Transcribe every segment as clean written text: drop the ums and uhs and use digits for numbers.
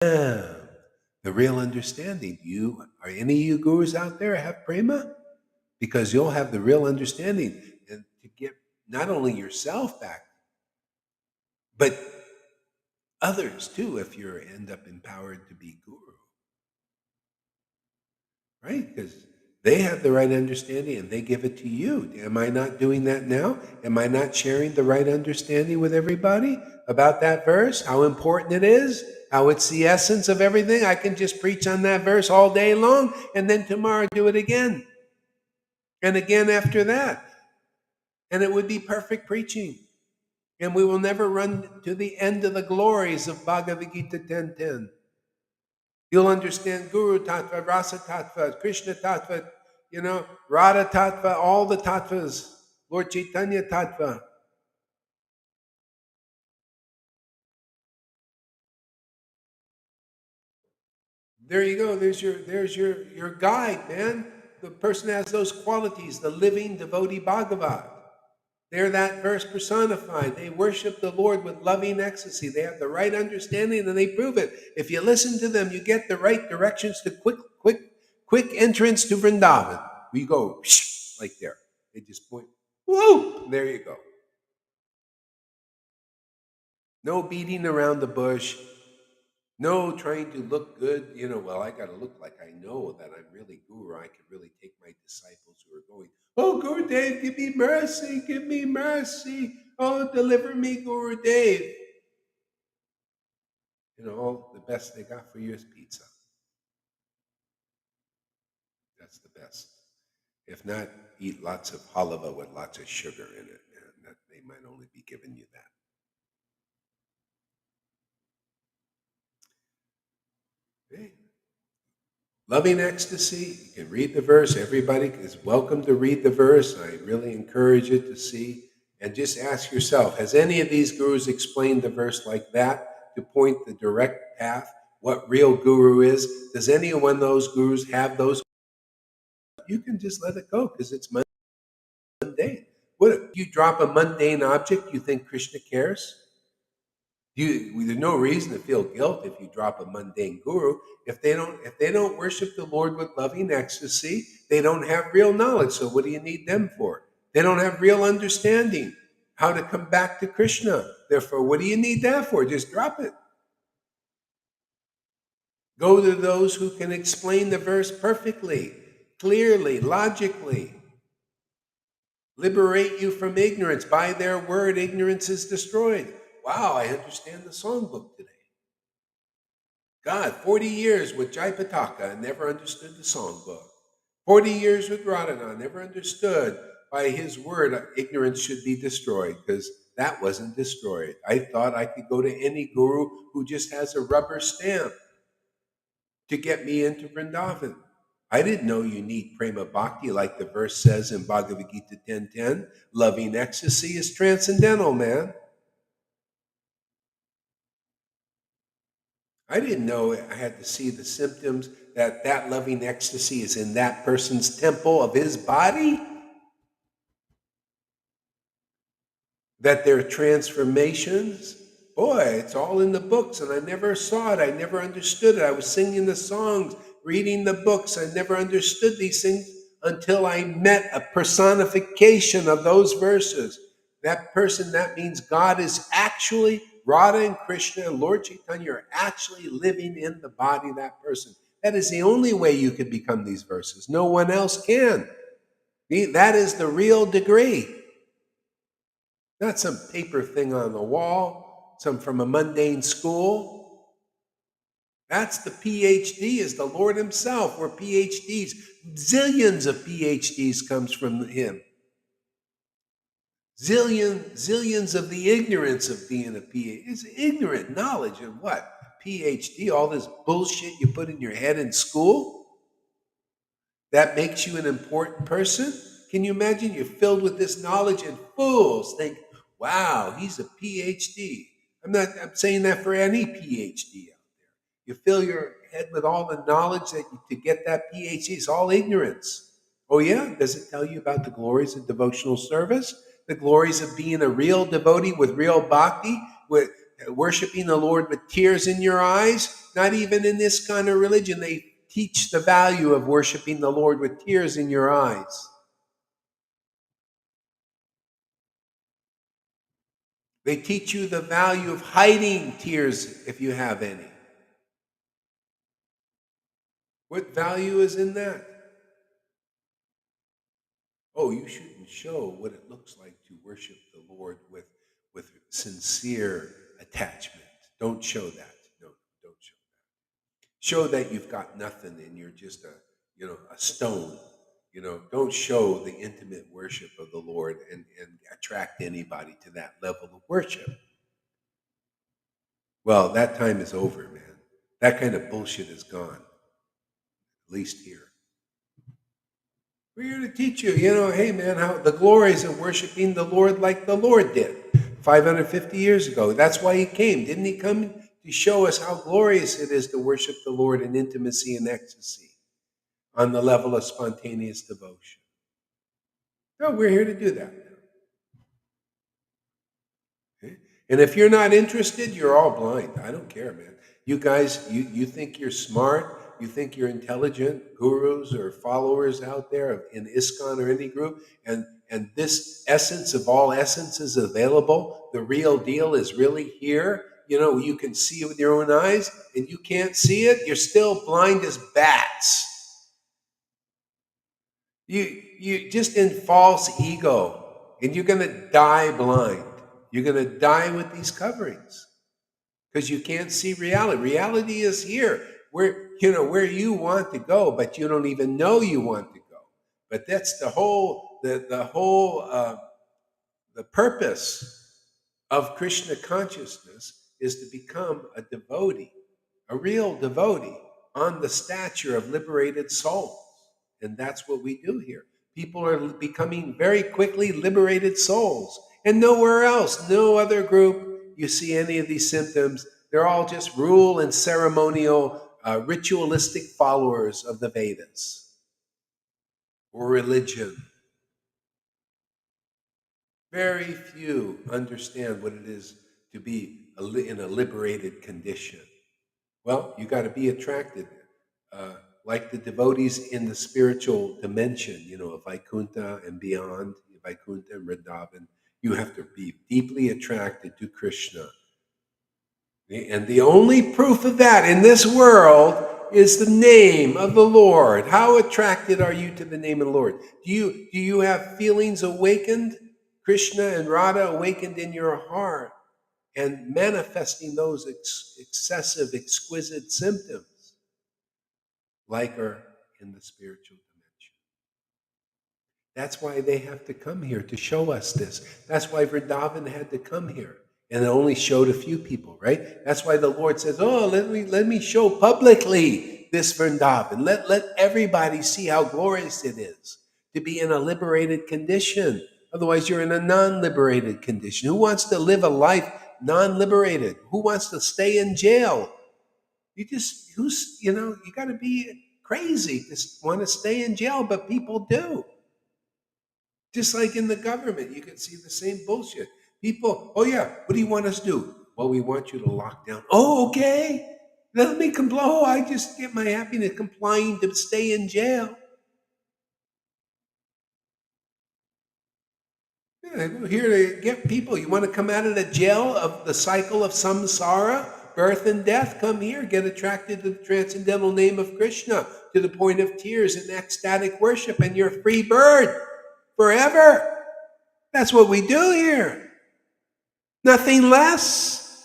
Yeah, the real understanding. Are any of you gurus out there have prema? Because you'll have the real understanding and to get not only yourself back, but others too, if you end up empowered to be guru, right? Because they have the right understanding and they give it to you. Am I not doing that now? Am I not sharing the right understanding with everybody about that verse? How important it is? How it's the essence of everything? I can just preach on that verse all day long and then tomorrow do it again and again after that. And it would be perfect preaching. And we will never run to the end of the glories of Bhagavad Gita 10:10. You'll understand Guru Tattva, Rasa Tattva, Krishna Tattva, Radha Tattva, all the Tattvas, Lord Caitanya Tattva. There you go. There's your guide, man. The person has those qualities, the living devotee Bhagavat. They're that verse personified. They worship the Lord with loving ecstasy. They have the right understanding and they prove it. If you listen to them, you get the right directions to quick entrance to Vrindavan. We go like there. They just point, whoa, there you go. No beating around the bush. No trying to look good. Well, I got to look like I know that I'm really guru. I can really take my disciples who are going, oh, Guru Dev, give me mercy, give me mercy. Oh, deliver me, Guru Dev. All the best they got for you is pizza. That's the best. If not, eat lots of halava with lots of sugar in it. And that they might only be giving you that. Okay. Loving ecstasy, you can read the verse. Everybody is welcome to read the verse. I really encourage you to see and just ask yourself, has any of these gurus explained the verse like that to point the direct path, what real guru is? Does any one of those gurus have those? You can just let it go because it's mundane. What if you drop a mundane object, you think Krishna cares? There's no reason to feel guilt if you drop a mundane guru. If they don't worship the Lord with loving ecstasy, they don't have real knowledge. So what do you need them for? They don't have real understanding how to come back to Krishna. Therefore, what do you need that for? Just drop it. Go to those who can explain the verse perfectly, clearly, logically. Liberate you from ignorance. By their word, ignorance is destroyed. Wow, I understand the songbook today. God, 40 years with Jaipataka and never understood the songbook. 40 years with Radhana, never understood by his word ignorance should be destroyed because that wasn't destroyed. I thought I could go to any guru who just has a rubber stamp to get me into Vrindavan. I didn't know you need prema bhakti like the verse says in Bhagavad Gita 10:10. Loving ecstasy is transcendental, man. I didn't know I had to see the symptoms that loving ecstasy is in that person's temple of his body, that their transformations, boy, it's all in the books, and I never saw it. I never understood it. I was singing the songs, reading the books. I never understood these things until I met a personification of those verses. That person, that means God is actually, Radha and Krishna and Lord Caitanya are actually living in the body of that person. That is the only way you can become these verses. No one else can. That is the real degree. Not some paper thing on the wall, some from a mundane school. That's the PhD, is the Lord himself. We're PhDs. Zillions of PhDs comes from him. Zillions of the ignorance of being a PhD. It's ignorant knowledge of what? PhD, all this bullshit you put in your head in school? That makes you an important person? Can you imagine you're filled with this knowledge and fools think, wow, he's a PhD. I'm saying that for any PhD out there. You fill your head with all the knowledge to get that PhD. It's all ignorance. Oh yeah? Does it tell you about the glories of devotional service? The glories of being a real devotee with real bhakti, with worshiping the Lord with tears in your eyes. Not even in this kind of religion, they teach the value of worshiping the Lord with tears in your eyes. They teach you the value of hiding tears if you have any. What value is in that? Oh, you shouldn't show what it looks like to worship the Lord with sincere attachment. Don't show that. No, don't show that. Show that you've got nothing and you're just a stone. Don't show the intimate worship of the Lord and attract anybody to that level of worship. Well, that time is over, man. That kind of bullshit is gone, at least here. We're here to teach you, hey man, how the glories of worshiping the Lord like the Lord did 550 years ago. That's why he came. Didn't he come to show us how glorious it is to worship the Lord in intimacy and ecstasy on the level of spontaneous devotion? No, we're here to do that. Okay? And if you're not interested, you're all blind. I don't care, man. You guys, you think you're smart, you think you're intelligent gurus or followers out there in ISKCON or any group, and this essence of all essence is available. The real deal is really here. You can see it with your own eyes, and you can't see it. You're still blind as bats. You just in false ego, and you're going to die blind. You're going to die with these coverings because you can't see reality. Reality is here, where you want to go, but you don't even know you want to go. But that's the purpose of Krishna consciousness is to become a devotee, a real devotee on the stature of liberated souls. And that's what we do here. People are becoming very quickly liberated souls. And nowhere else, no other group, you see any of these symptoms. They're all just rule and ceremonial, ritualistic followers of the Vedas or religion. Very few understand what it is to be in a liberated condition. Well, you got to be attracted, like the devotees in the spiritual dimension, of Vaikuntha and beyond, Vaikuntha and Vrindavan. You have to be deeply attracted to Krishna. And the only proof of that in this world is the name of the Lord. How attracted are you to the name of the Lord? Do you have feelings awakened? Krishna and Radha awakened in your heart and manifesting those excessive, exquisite symptoms like are in the spiritual dimension. That's why they have to come here to show us this. That's why Vrindavan had to come here. And it only showed a few people, right? That's why the Lord says, oh, let me show publicly this Vrindavan. Let everybody see how glorious it is to be in a liberated condition. Otherwise, you're in a non-liberated condition. Who wants to live a life non-liberated? Who wants to stay in jail? You got to be crazy to want to stay in jail, but people do. Just like in the government, you can see the same bullshit. People, oh yeah, what do you want us to do? Well, we want you to lock down. Oh, okay. Let me comply. Oh, I just get my happiness complying to stay in jail. Yeah, we're here to get people. You want to come out of the jail of the cycle of samsara, birth and death? Come here, get attracted to the transcendental name of Krishna to the point of tears and ecstatic worship, and you're a free bird forever. That's what we do here. Nothing less.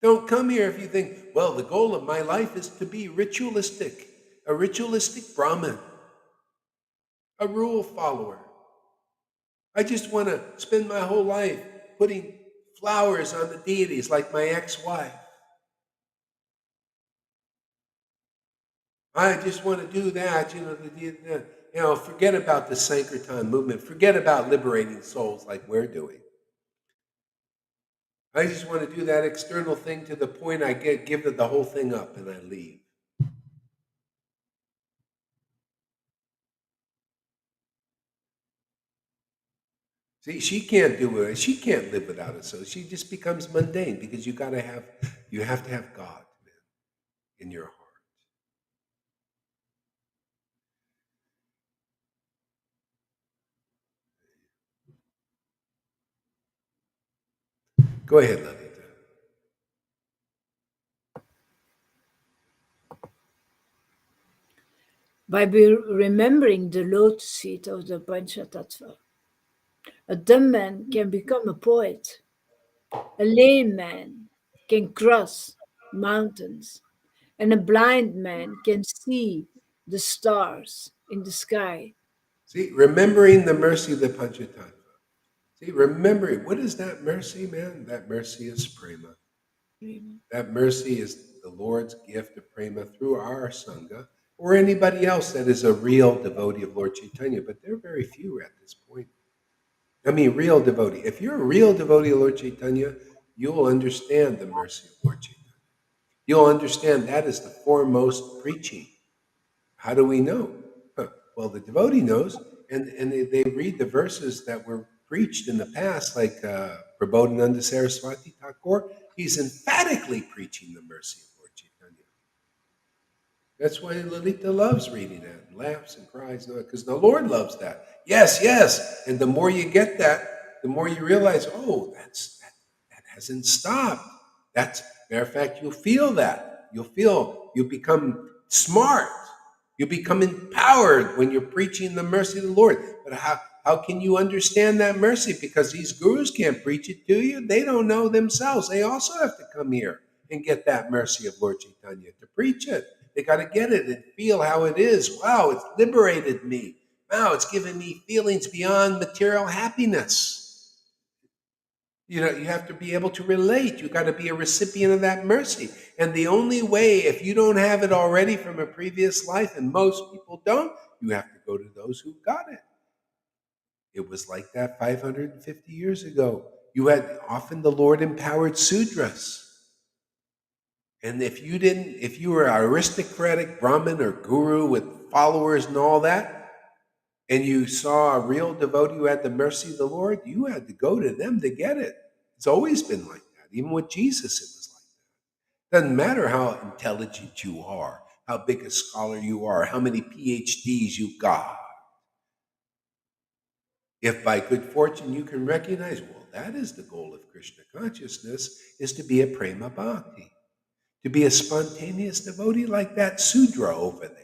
Don't come here if you think, well, the goal of my life is to be ritualistic, a ritualistic Brahmin, a rule follower. I just want to spend my whole life putting flowers on the deities like my ex-wife. I just want to do that, forget about the Sankirtan movement. Forget about liberating souls like we're doing. I just want to do that external thing to the point I give the whole thing up and I leave. See, she can't do it. She can't live without it. So she just becomes mundane because you have to have God, man, in your heart. Go ahead, Lalita. By remembering the lotus seed of the Panchatattva, a dumb man can become a poet. A lame man can cross mountains, and a blind man can see the stars in the sky. See, remembering the mercy of the Panchatattva. See, remembering, what is that mercy, man? That mercy is prema. That mercy is the Lord's gift of prema through our Sangha or anybody else that is a real devotee of Lord Chaitanya, but they're very few at this point. I mean, real devotee. If you're a real devotee of Lord Chaitanya, you'll understand the mercy of Lord Chaitanya. You'll understand that is the foremost preaching. How do we know? Huh. Well, the devotee knows, and they read the verses that were preached in the past, like Prabodhananda Saraswati Thakur. He's emphatically preaching the mercy of Lord Chaitanya. That's why Lalita loves reading that and laughs and cries, because the Lord loves that. Yes, yes. And the more you get that, the more you realize, oh, that hasn't stopped. That's matter of fact, you'll feel that. You become smart. You become empowered when you're preaching the mercy of the Lord. But how can you understand that mercy? Because these gurus can't preach it to you. They don't know themselves. They also have to come here and get that mercy of Lord Chaitanya to preach it. They got to get it and feel how it is. Wow, it's liberated me. Wow, it's given me feelings beyond material happiness. You have to be able to relate. You got to be a recipient of that mercy. And the only way, if you don't have it already from a previous life, and most people don't, you have to go to those who got it. It was like that 550 years ago. You had often the Lord empowered Sudras. And if you were an aristocratic Brahmin or guru with followers and all that, and you saw a real devotee who had the mercy of the Lord, you had to go to them to get it. It's always been like that. Even with Jesus, it was like that. Doesn't matter how intelligent you are, how big a scholar you are, how many PhDs you got. If by good fortune you can recognize, well, that is the goal of Krishna consciousness, is to be a prema bhakti, to be a spontaneous devotee like that Sudra over there,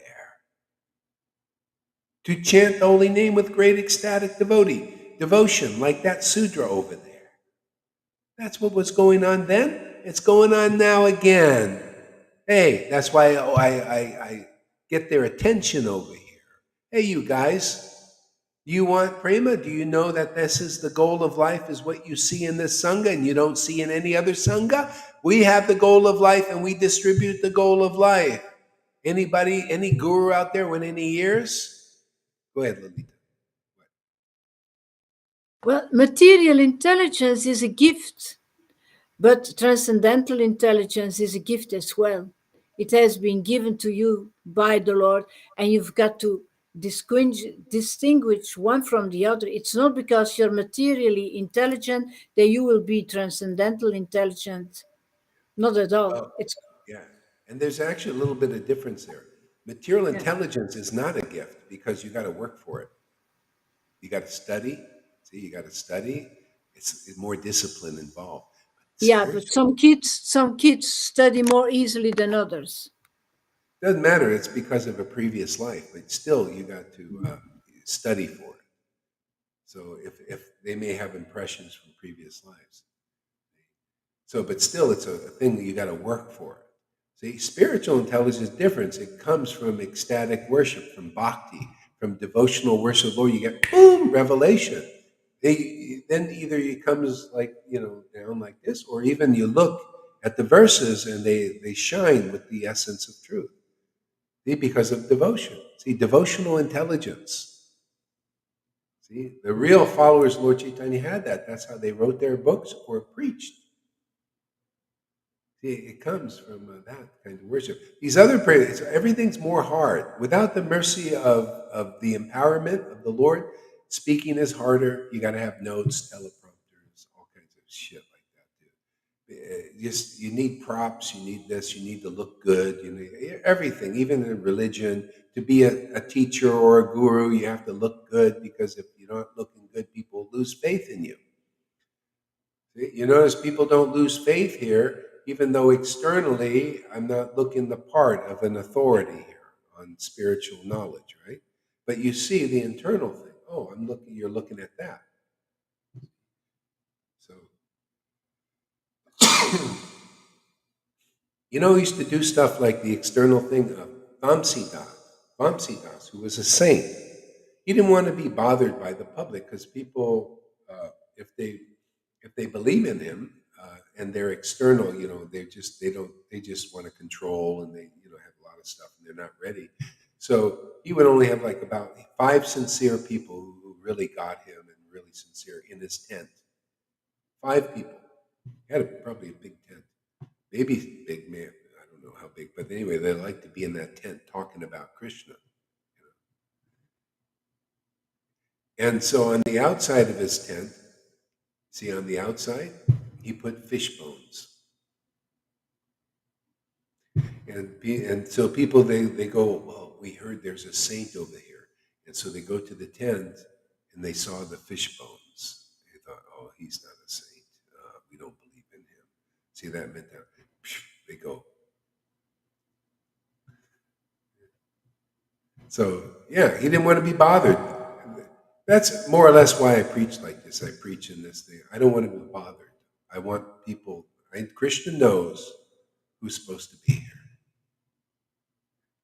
to chant the holy name with great ecstatic devotion like that Sudra over there. That's what was going on then. It's going on now again. Hey, that's why I get their attention over here. Hey, you guys, you want prema? Do you know that this is the goal of life, is what you see in this Sangha and you don't see in any other Sangha? We have the goal of life and we distribute the goal of life. Anybody, any guru out there with any ears? Go ahead, Lalita. Well, material intelligence is a gift, but transcendental intelligence is a gift as well. It has been given to you by the Lord, and you've got to distinguish one from the other. It's not because you're materially intelligent that you will be transcendental intelligent. Not at all. Well, It's yeah. And there's actually a little bit of difference there. Material yeah, intelligence is not a gift because you got to work for it. You got to study. See, you got to study. It's more discipline involved. But yeah. But spiritual some kids study more easily than others. doesn't matter. It's because of a previous life, but still, you got to study for it. So if they may have impressions from previous lives, so but still, it's a thing that you got to work for. See, spiritual intelligence is different. It comes from ecstatic worship, from bhakti, from devotional worship. Lord, you get boom revelation. Then either it comes like down like this, or even you look at the verses and they shine with the essence of truth. See, because of devotion. See, devotional intelligence. See, the real followers of Lord Chaitanya had that. That's how they wrote their books or preached. See, it comes from that kind of worship. These other prayers, everything's more hard. Without the mercy of the empowerment of the Lord, Speaking is harder. You got to have notes, teleprompters, all kinds of shit like that, dude. Just you need props. You need this. You need to look good. You need everything, even in religion. To be a teacher or a guru, you have to look good because if you're not looking good, people lose faith in you. You notice people don't lose faith here, even though externally I'm not looking the part of an authority here on spiritual knowledge, right? But you see the internal thing. Oh, I'm looking, you're looking at that. So, we used to do stuff like the external thing of Vamsidas, who was a saint. He didn't want to be bothered by the public because people, if they believe in him and they're external, they just want to control and they have a lot of stuff and they're not ready. So he would only have like about 5 sincere people who really got him and really sincere in his tent. 5 people. He had probably a big tent. Maybe big man. I don't know how big, but anyway, they like to be in that tent talking about Krishna. And so on the outside of his tent, see on the outside, he put fish bones. And so people, they go, well, we heard there's a saint over here. And so they go to the tent and they saw the fish bones. They thought, oh, he's not a saint. We don't believe in him. See, that meant that they go. So, yeah, he didn't want to be bothered. That's more or less why I preach like this. I preach in this thing. I don't want to be bothered. I want people, Krishna knows who's supposed to be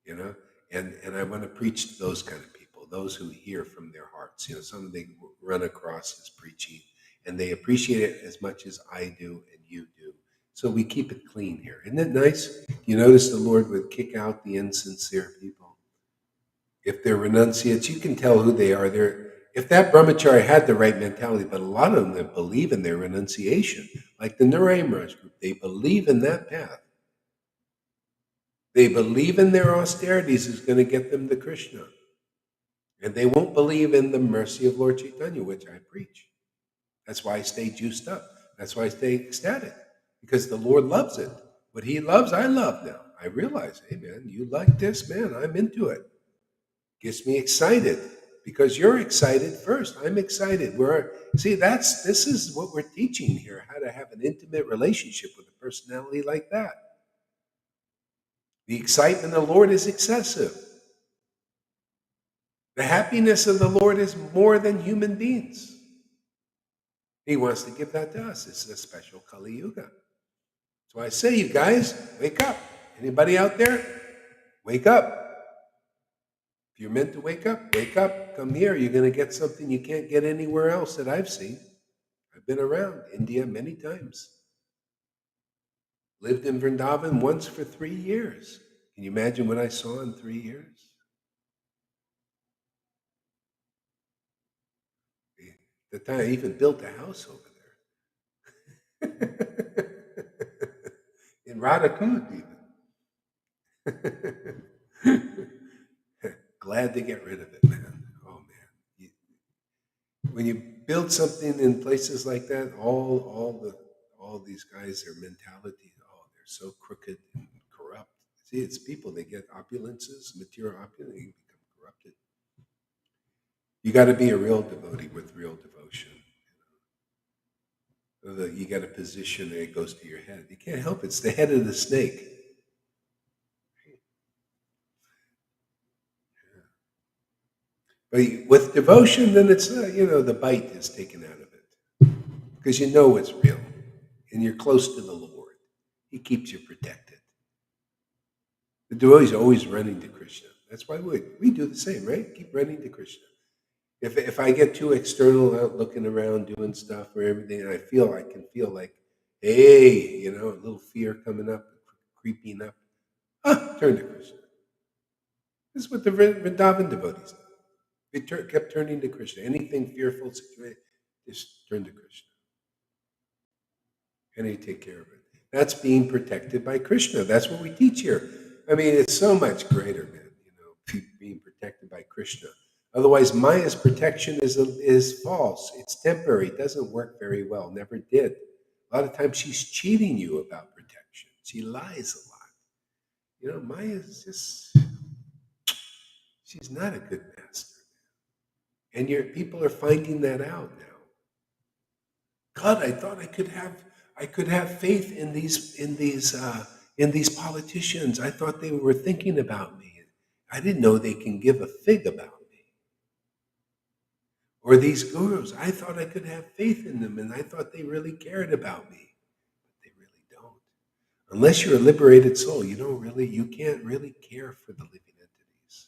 here, and I want to preach to those kind of people, those who hear from their hearts. Some they run across his preaching and they appreciate it as much as I do and you do. So we keep it clean here. Isn't it nice? You notice the Lord would kick out the insincere people. If they're renunciates, you can tell who they are. If that brahmachari had the right mentality, but a lot of them that believe in their renunciation, like the Narayan Raj group, they believe in that path. They believe in their austerities is going to get them to Krishna. And they won't believe in the mercy of Lord Caitanya, which I preach. That's why I stay juiced up. That's why I stay ecstatic. Because the Lord loves it. What he loves, I love now. I realize, hey man, you like this, man, I'm into it. Gets me excited because you're excited first. I'm excited. This is what we're teaching here, how to have an intimate relationship with a personality like that. The excitement of the Lord is excessive. The happiness of the Lord is more than human beings. He wants to give that to us. It's a special Kali Yuga. So I say, you guys, wake up. Anybody out there? Wake up. If you're meant to wake up, come here. You're going to get something you can't get anywhere else that I've seen. I've been around India many times. Lived in Vrindavan once for 3 years. Can you imagine what I saw in 3 years? The time I even built a house over there. In Radhakund, even. Glad to get rid of it, man. Oh, man. When you build something in places like that, all these guys, their mentality, they're so crooked and corrupt. See, it's people, they get opulences, material opulence, they become corrupted. You got to be a real devotee with real devotion. You got a position that goes to your head. You can't help it. It's the head of the snake. But with devotion, then it's the bite is taken out of it because you know it's real and you're close to the Lord. He keeps you protected. The devotee is always running to Krishna. That's why we do the same, right? Keep running to Krishna. If I get too external out looking around doing stuff or everything, and I can feel like, hey, a little fear coming up, creeping up. Turn to Krishna. This is what the Vrindavan devotees did. They kept turning to Krishna. Anything fearful, just turn to Krishna. And he take care of it. That's being protected by Krishna. That's what we teach here. I mean, it's so much greater, man. Being protected by Krishna. Otherwise, Maya's protection is false. It's temporary. It doesn't work very well. Never did. A lot of times she's cheating you about protection. She lies a lot. You know, Maya's just, she's not a good master. And your people are finding that out now. God, I thought I could have faith in these politicians. I thought they were thinking about me. I didn't know they can give a fig about me. Or these gurus, I thought I could have faith in them, and I thought they really cared about me. But they really don't. Unless you're a liberated soul, you can't really care for the living entities.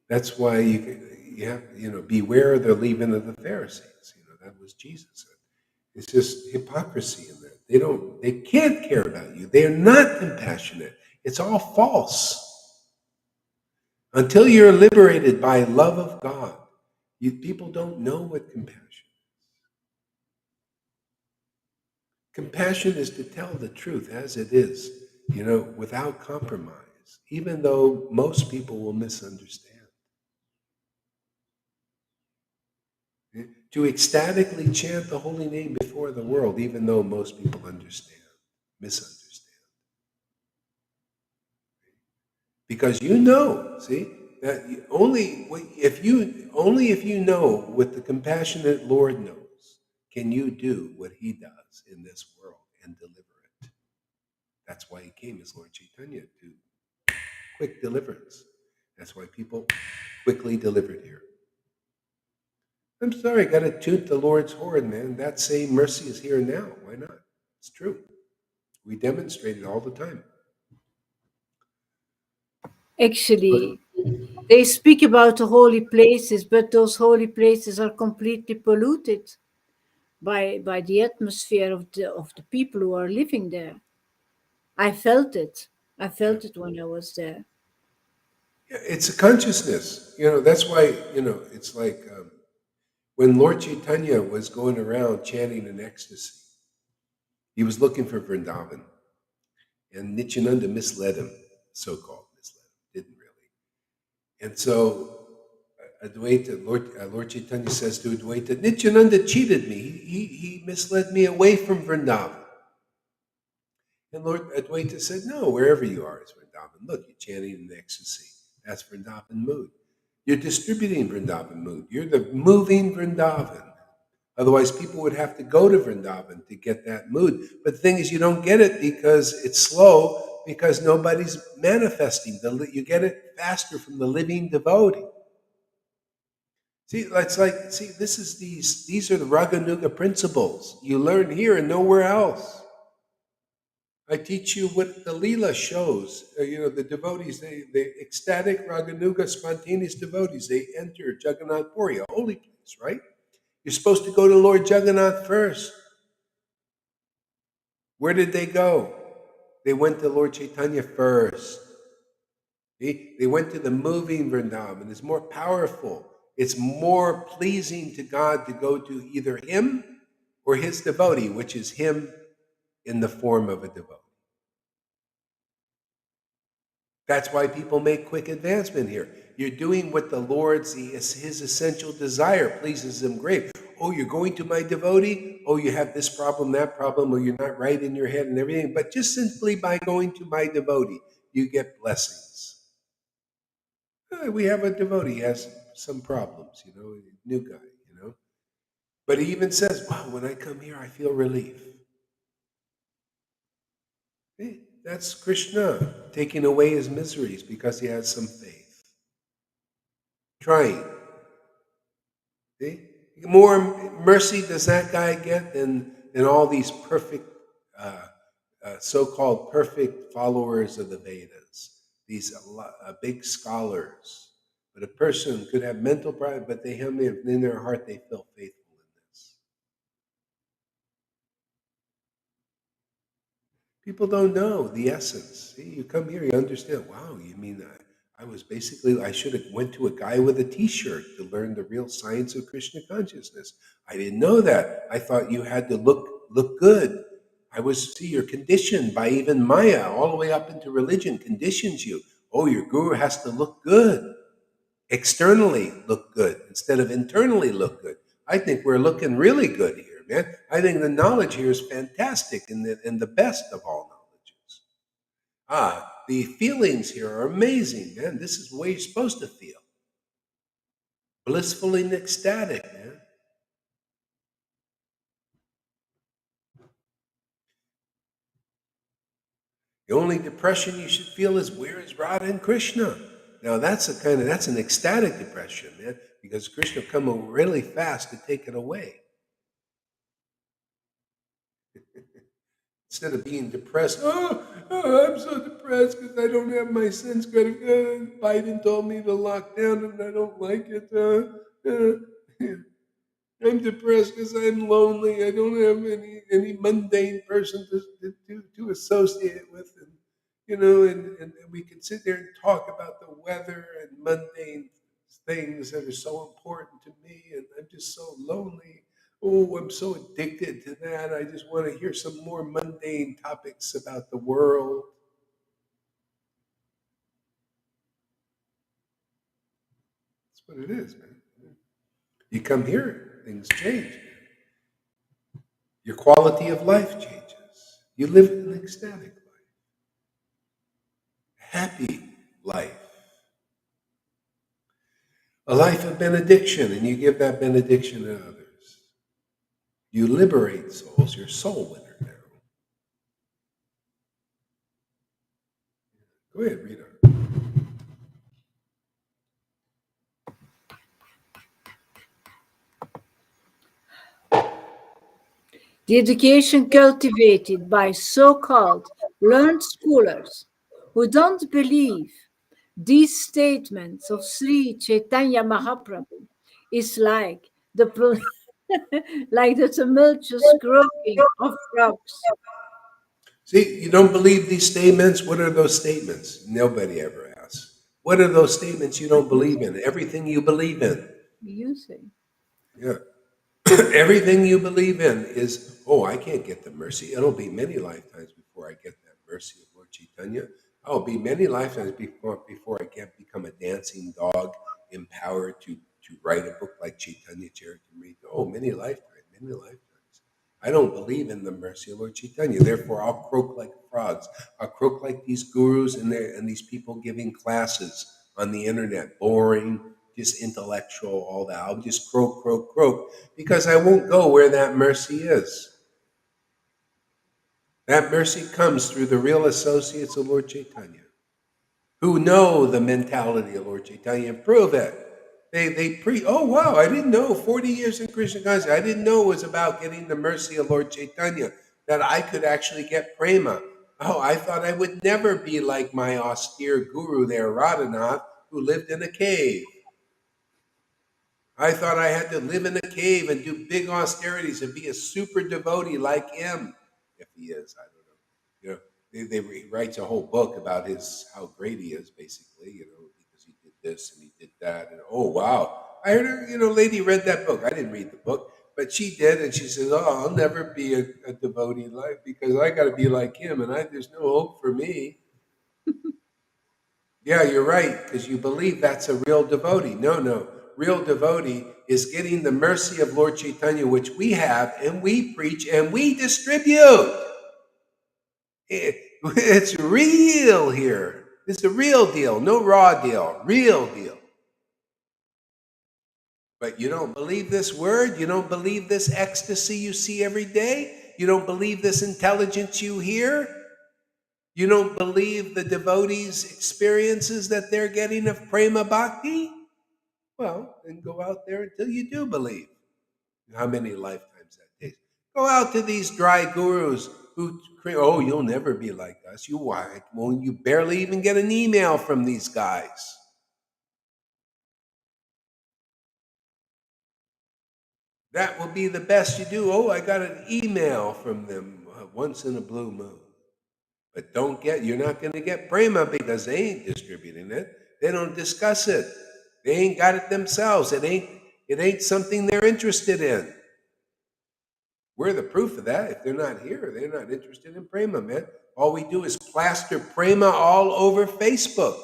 That's why you have, beware of the leaven of the Pharisees. That was Jesus. It's just hypocrisy in that. They can't care about you. They are not compassionate. It's all false. Until you're liberated by love of God, people don't know what compassion is. Compassion is to tell the truth as it is, without compromise, even though most people will misunderstand. To ecstatically chant the holy name before the world, even though most people misunderstand. Because see, that only if you know what the compassionate Lord knows, can you do what he does in this world and deliver it. That's why he came as Lord Caitanya, to quick deliverance. That's why people quickly delivered here. I'm sorry, I got to toot the Lord's horn, man. That same mercy is here now. Why not? It's true. We demonstrate it all the time. Actually, they speak about the holy places, but those holy places are completely polluted by the atmosphere of the people who are living there. I felt it. I felt it when I was there. Yeah, it's a consciousness. That's why, it's like when Lord Chaitanya was going around chanting in ecstasy, he was looking for Vrindavan. And Nityananda misled him, so-called misled him, didn't really. And so Lord Chaitanya says to Advaita, Nityananda cheated me. He misled me away from Vrindavan. And Lord Advaita said, no, wherever you are is Vrindavan. Look, you're chanting in ecstasy. That's Vrindavan mood. You're distributing Vrindavan mood. You're the moving Vrindavan. Otherwise, people would have to go to Vrindavan to get that mood. But the thing is, you don't get it because it's slow, because nobody's manifesting. You get it faster from the living devotee. See, these are the Raganuga principles. You learn here and nowhere else. I teach you what the Leela shows. The devotees, the ecstatic Raganuga spontaneous devotees, they enter Jagannath Puri, a holy place, right? You're supposed to go to Lord Jagannath first. Where did they go? They went to Lord Caitanya first. They went to the moving Vrindavan. It's more powerful. It's more pleasing to God to go to either him or his devotee, which is him in the form of a devotee. That's why people make quick advancement here. You're doing what the Lord's, his essential desire pleases him great. Oh, you're going to my devotee? Oh, you have this problem, that problem, or you're not right in your head and everything. But just simply by going to my devotee, you get blessings. We have a devotee, he has some problems, new guy. But he even says, wow, when I come here, I feel relief. That's Krishna taking away his miseries because he has some faith. Trying. See? More mercy does that guy get than all these perfect, so-called perfect followers of the Vedas, these big scholars. But a person could have mental pride, but they have in their heart they feel faithful in this. People don't know the essence. See, you come here, you understand. Wow, you mean I should have went to a guy with a T-shirt to learn the real science of Krishna consciousness. I didn't know that. I thought you had to look good. You're conditioned by even Maya, all the way up into religion, conditions you. Oh, your guru has to look good. externally look good instead of internally look good. I think we're looking really good here, man. I think the knowledge here is fantastic and the best of all knowledges. The feelings here are amazing, man. This is the way you're supposed to feel. Blissfully ecstatic, man. The only depression you should feel is where is Radha and Krishna? Now that's an ecstatic depression, man, because Krishna come over really fast to take it away. Instead of being depressed, I'm so depressed because I don't have my sense gratification. Biden told me to lock down and I don't like it. I'm depressed because I'm lonely. I don't have any mundane person to associate with, and and we can sit there and talk about the weather and mundane things that are so important to me, and I'm just so lonely. Oh, I'm so addicted to that. I just want to hear some more mundane topics about the world. That's what it is, man. You come here, things change. Your quality of life changes. You live an ecstatic life, happy life, a life of benediction, and you give that benediction to others. You liberate souls. You're a soul winner now. Go ahead, read on. The education cultivated by so called learned scholars who don't believe these statements of Sri Chaitanya Mahaprabhu is like like the tumultuous croaking of frogs. See, you don't believe these statements? What are those statements? Nobody ever asks. What are those statements you don't believe in? Everything you believe in. You say. Yeah. Everything you believe in is, oh, I can't get the mercy. It'll be many lifetimes before I get that mercy of Lord Chaitanya. I'll be many lifetimes before I can become a dancing dog, empowered to write a book like Chaitanya Charitamrita. Oh, many lifetimes, many lifetimes. I don't believe in the mercy of Lord Chaitanya. Therefore, I'll croak like frogs. I'll croak like these gurus and these people giving classes on the internet, boring, just intellectual, all that. I'll just croak, croak, croak, because I won't go where that mercy is. That mercy comes through the real associates of Lord Chaitanya, who know the mentality of Lord Chaitanya and prove it. Oh wow, I didn't know 40 years in Krishna consciousness. I didn't know it was about getting the mercy of Lord Chaitanya, that I could actually get prema. Oh, I thought I would never be like my austere guru there, Radhanath, who lived in a cave. I thought I had to live in a cave and do big austerities and be a super devotee like him. If he is, I don't know. He writes a whole book about how great he is, basically, because he did this and he did that. And oh, wow. I heard her, lady read that book. I didn't read the book, but she did. And she says, oh, I'll never be a devotee life because I got to be like him. And there's no hope for me. Yeah, you're right, because you believe that's a real devotee. No, no. Real devotee is getting the mercy of Lord Chaitanya, which we have, and we preach, and we distribute. It's real here. It's the real deal, no raw deal, real deal. But you don't believe this word? You don't believe this ecstasy you see every day? You don't believe this intelligence you hear? You don't believe the devotees' experiences that they're getting of prema bhakti? Well, then go out there until you do believe. How many lifetimes that takes? Go out to these dry gurus who, oh, you'll never be like us. Why? Well, you barely even get an email from these guys. That will be the best you do. Oh, I got an email from them once in a blue moon. But you're not going to get prema because they ain't distributing it. They don't discuss it. They ain't got it themselves. It ain't something they're interested in. We're the proof of that. If they're not here, they're not interested in prema, man. All we do is plaster prema all over Facebook.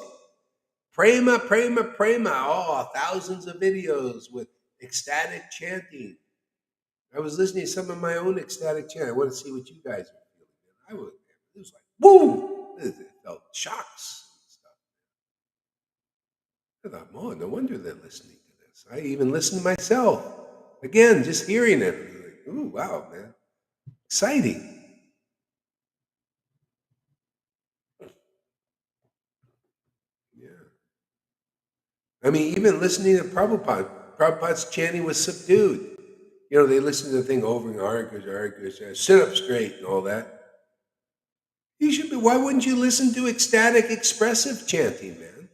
Prema, prema, prema. Oh, thousands of videos with ecstatic chanting. I was listening to some of my own ecstatic chant. I want to see what you guys are feeling. It was like, woo! It felt shocks and stuff. I thought, oh, no wonder they're listening to this. I even listened to myself. Again, just hearing it. I was like, ooh, wow, man. Exciting. Yeah. I mean, even listening to Prabhupada's chanting was subdued. You know, they listen to the thing over and argues, sit up straight and all that. You should be, why wouldn't you listen to ecstatic, expressive chanting, man?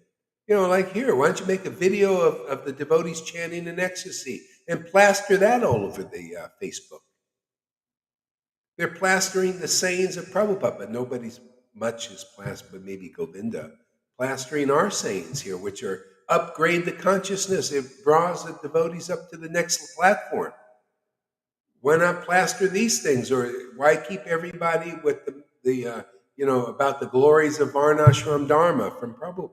You know, like here, why don't you make a video of the devotees chanting in ecstasy and plaster that all over the Facebook? They're plastering the sayings of Prabhupada, but nobody's much is plastered, but maybe Govinda, plastering our sayings here, which are upgrade the consciousness. It draws the devotees up to the next platform. Why not plaster these things, or why keep everybody with about the glories of Varnashram Dharma from Prabhupada?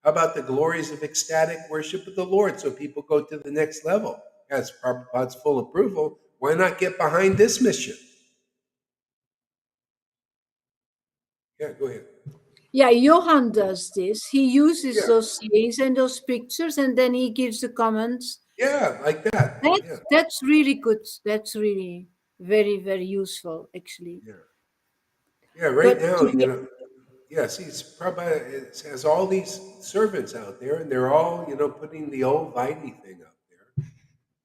How about the glories of ecstatic worship of the Lord, so people go to the next level? Has Prabhupada's full approval. Why not get behind this mission? Yeah, go ahead. Yeah, Johan does this. He uses Yeah, those sayings and those pictures, and then he gives the comments. yeah, like that. Yeah, That's really good. That's really very, very useful, actually. yeah, yeah. Right But now, to be yeah. See, Prabhupada has all these servants out there, and they're all, putting the old Vaidhi thing up there,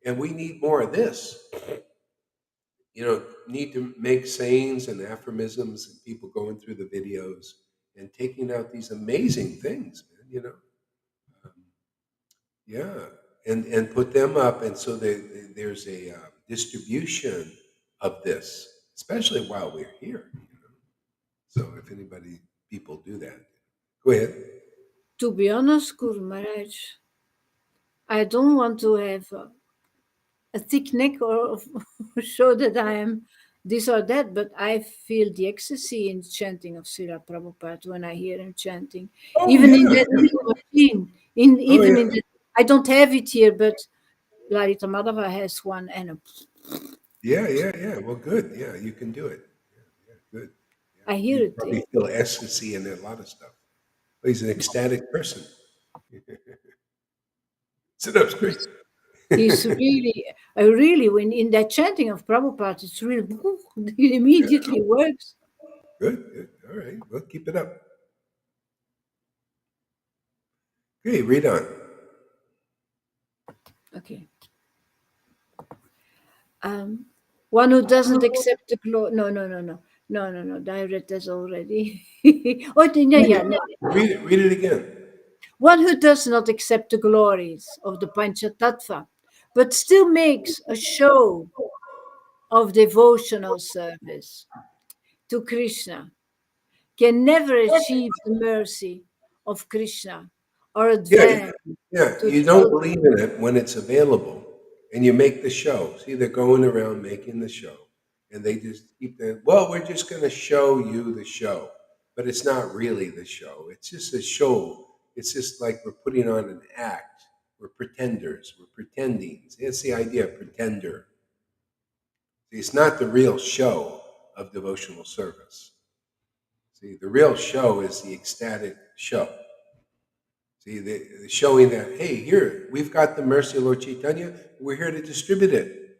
and we need more of this. Need to make sayings and aphorisms, and people going through the videos and taking out these amazing things, man. Um, yeah, and put them up, and so there's a distribution of this, especially while we're here. So if anybody people do that, go ahead. to be honest, Guru Maharaj, I don't want to have a thick neck or show that I am this or that, but I feel the ecstasy in chanting of Srila Prabhupada when I hear him chanting. Oh Even in yeah, that little machine, oh even yeah, in that, I don't have it here, but Larita Madhava has one, and yeah, yeah, yeah. Well, good. Yeah, you can do it. Yeah, yeah, good. Yeah, I hear you it there. probably feel ecstasy in a lot of stuff. Well, he's an ecstatic person. Sit up straight. He's really, really, when in that chanting of Prabhupada, it's really, it Yeah, immediately works. good, good. All right. Well, keep it up. Okay, read on. Okay. Um, one who doesn't accept the glory. No, no, no, no. No, no, no. I read this already. Oh, yeah, Read yeah. it. No. Read it. Read it again. One who does not accept the glories of the Panchatattva, but still makes a show of devotional service to Krishna, can never achieve the mercy of Krishna or Yeah, advance yeah. to You the don't ultimate. believe in it when it's available, and you make the show. See, they're going around making the show, and they just keep the. Well, we're just going to show you the show, but it's not really the show. It's just a show. It's just like we're putting on an act. We're pretenders. We're pretending. That's the idea of pretender. See, it's not the real show of devotional service. See, the real show is the ecstatic show. See, showing that, hey, here, we've got the mercy of Lord Caitanya, we're here to distribute it.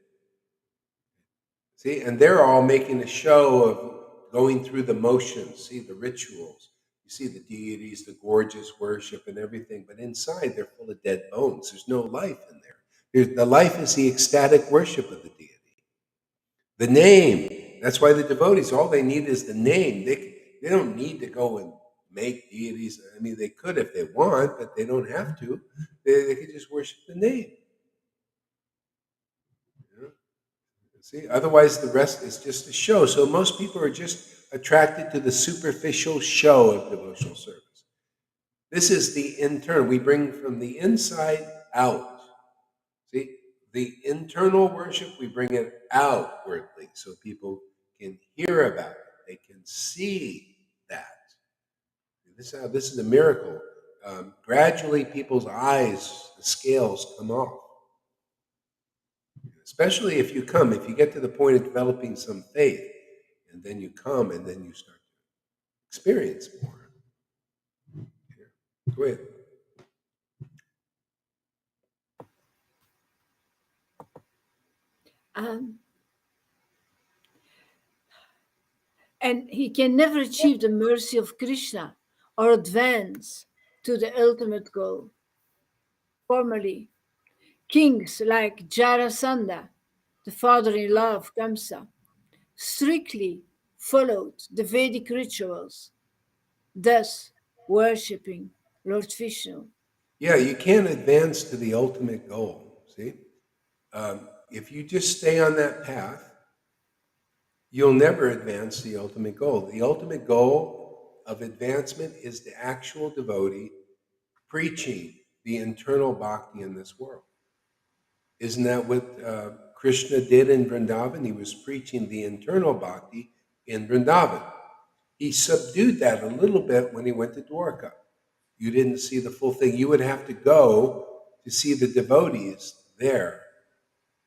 See, and they're all making a show of going through the motions, see, the rituals. You see the deities, the gorgeous worship and everything, but inside they're full of dead bones. There's no life in there. The life is the ecstatic worship of the deity. The name. That's why the devotees, all they need is the name. They don't need to go and make deities. I mean, they could if they want, but they don't have to. They could just worship the name. You know? See, otherwise the rest is just a show. So most people are just attracted to the superficial show of devotional service. This is the internal. We bring from the inside out. See, the internal worship, we bring it outwardly so people can hear about it. They can see that. This is a miracle. gradually people's eyes, the scales come off. Especially if you get to the point of developing some faith, and then you come and then you start to experience more. Go ahead. Um, and he can never achieve the mercy of Krishna or advance to the ultimate goal. Formerly, kings like Jarasandha, the father-in-law of Kamsa, strictly followed the Vedic rituals, thus worshipping Lord Vishnu. Yeah, you can't advance to the ultimate goal. See, if you just stay on that path, you'll never advance the ultimate goal. The ultimate goal of advancement is the actual devotee preaching the internal bhakti in this world. Isn't that what Krishna did in Vrindavan? He was preaching the internal bhakti in Vrindavan. He subdued that a little bit when he went to Dwarka. You didn't see the full thing. You would have to go to see the devotees there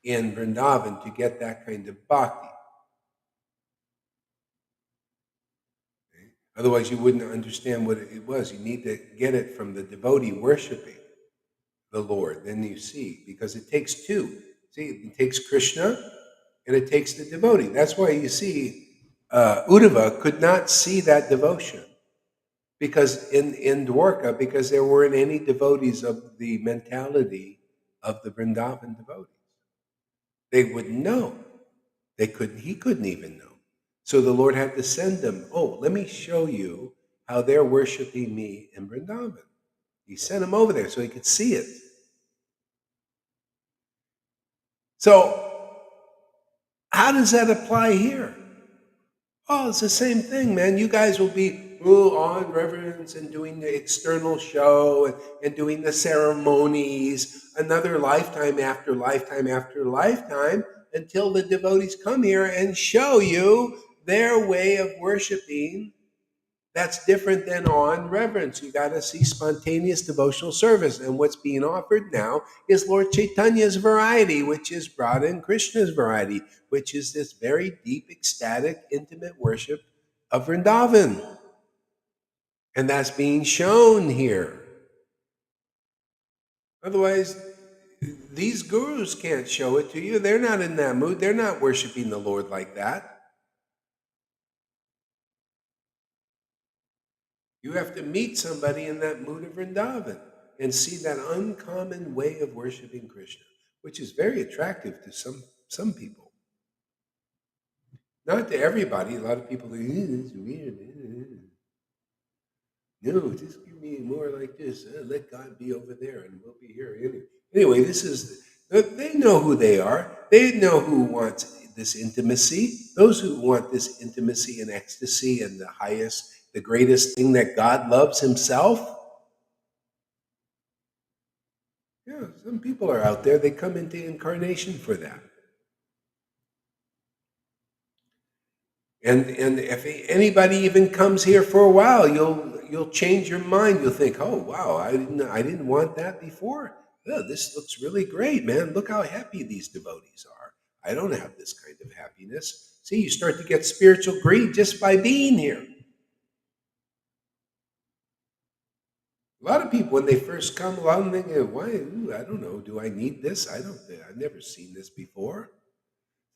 in Vrindavan to get that kind of bhakti. Okay? Otherwise, you wouldn't understand what it was. You need to get it from the devotee worshiping the Lord. Then you see, because it takes two. See, it takes Krishna and it takes the devotee. That's why you see Uddhava could not see that devotion because in Dwarka, because there weren't any devotees of the mentality of the Vrindavan devotees. They wouldn't know. He couldn't even know. So the Lord had to send them, oh, let me show you how they're worshiping me in Vrindavan. He sent him over there so he could see it. So how does that apply here? Oh, it's the same thing, man. You guys will be on reverence and doing the external show and doing the ceremonies another lifetime after lifetime after lifetime until the devotees come here and show you their way of worshiping that's different than on reverence. You got to see spontaneous devotional service. And what's being offered now is Lord Chaitanya's variety, which is Radha and Krishna's variety, which is this very deep, ecstatic, intimate worship of Vrindavan. And that's being shown here. Otherwise, these gurus can't show it to you. They're not in that mood. They're not worshiping the Lord like that. You have to meet somebody in that mood of Vrindavan and see that uncommon way of worshiping Krishna, which is very attractive to some people. Not to everybody. A lot of people think, it's weird. No, just give me more like this. Let God be over there and we'll be here. Anyway, they know who they are. They know who wants this intimacy. Those who want this intimacy and ecstasy and the greatest thing that God loves himself. Yeah, some people are out there. They come into incarnation for that. And if anybody even comes here for a while, you'll change your mind. You'll think, oh wow, I didn't want that before. Oh, this looks really great, man. Look how happy these devotees are. I don't have this kind of happiness. See, you start to get spiritual greed just by being here. A lot of people, when they first come, a lot of them think, why? I don't know. Do I need this? I've never seen this before.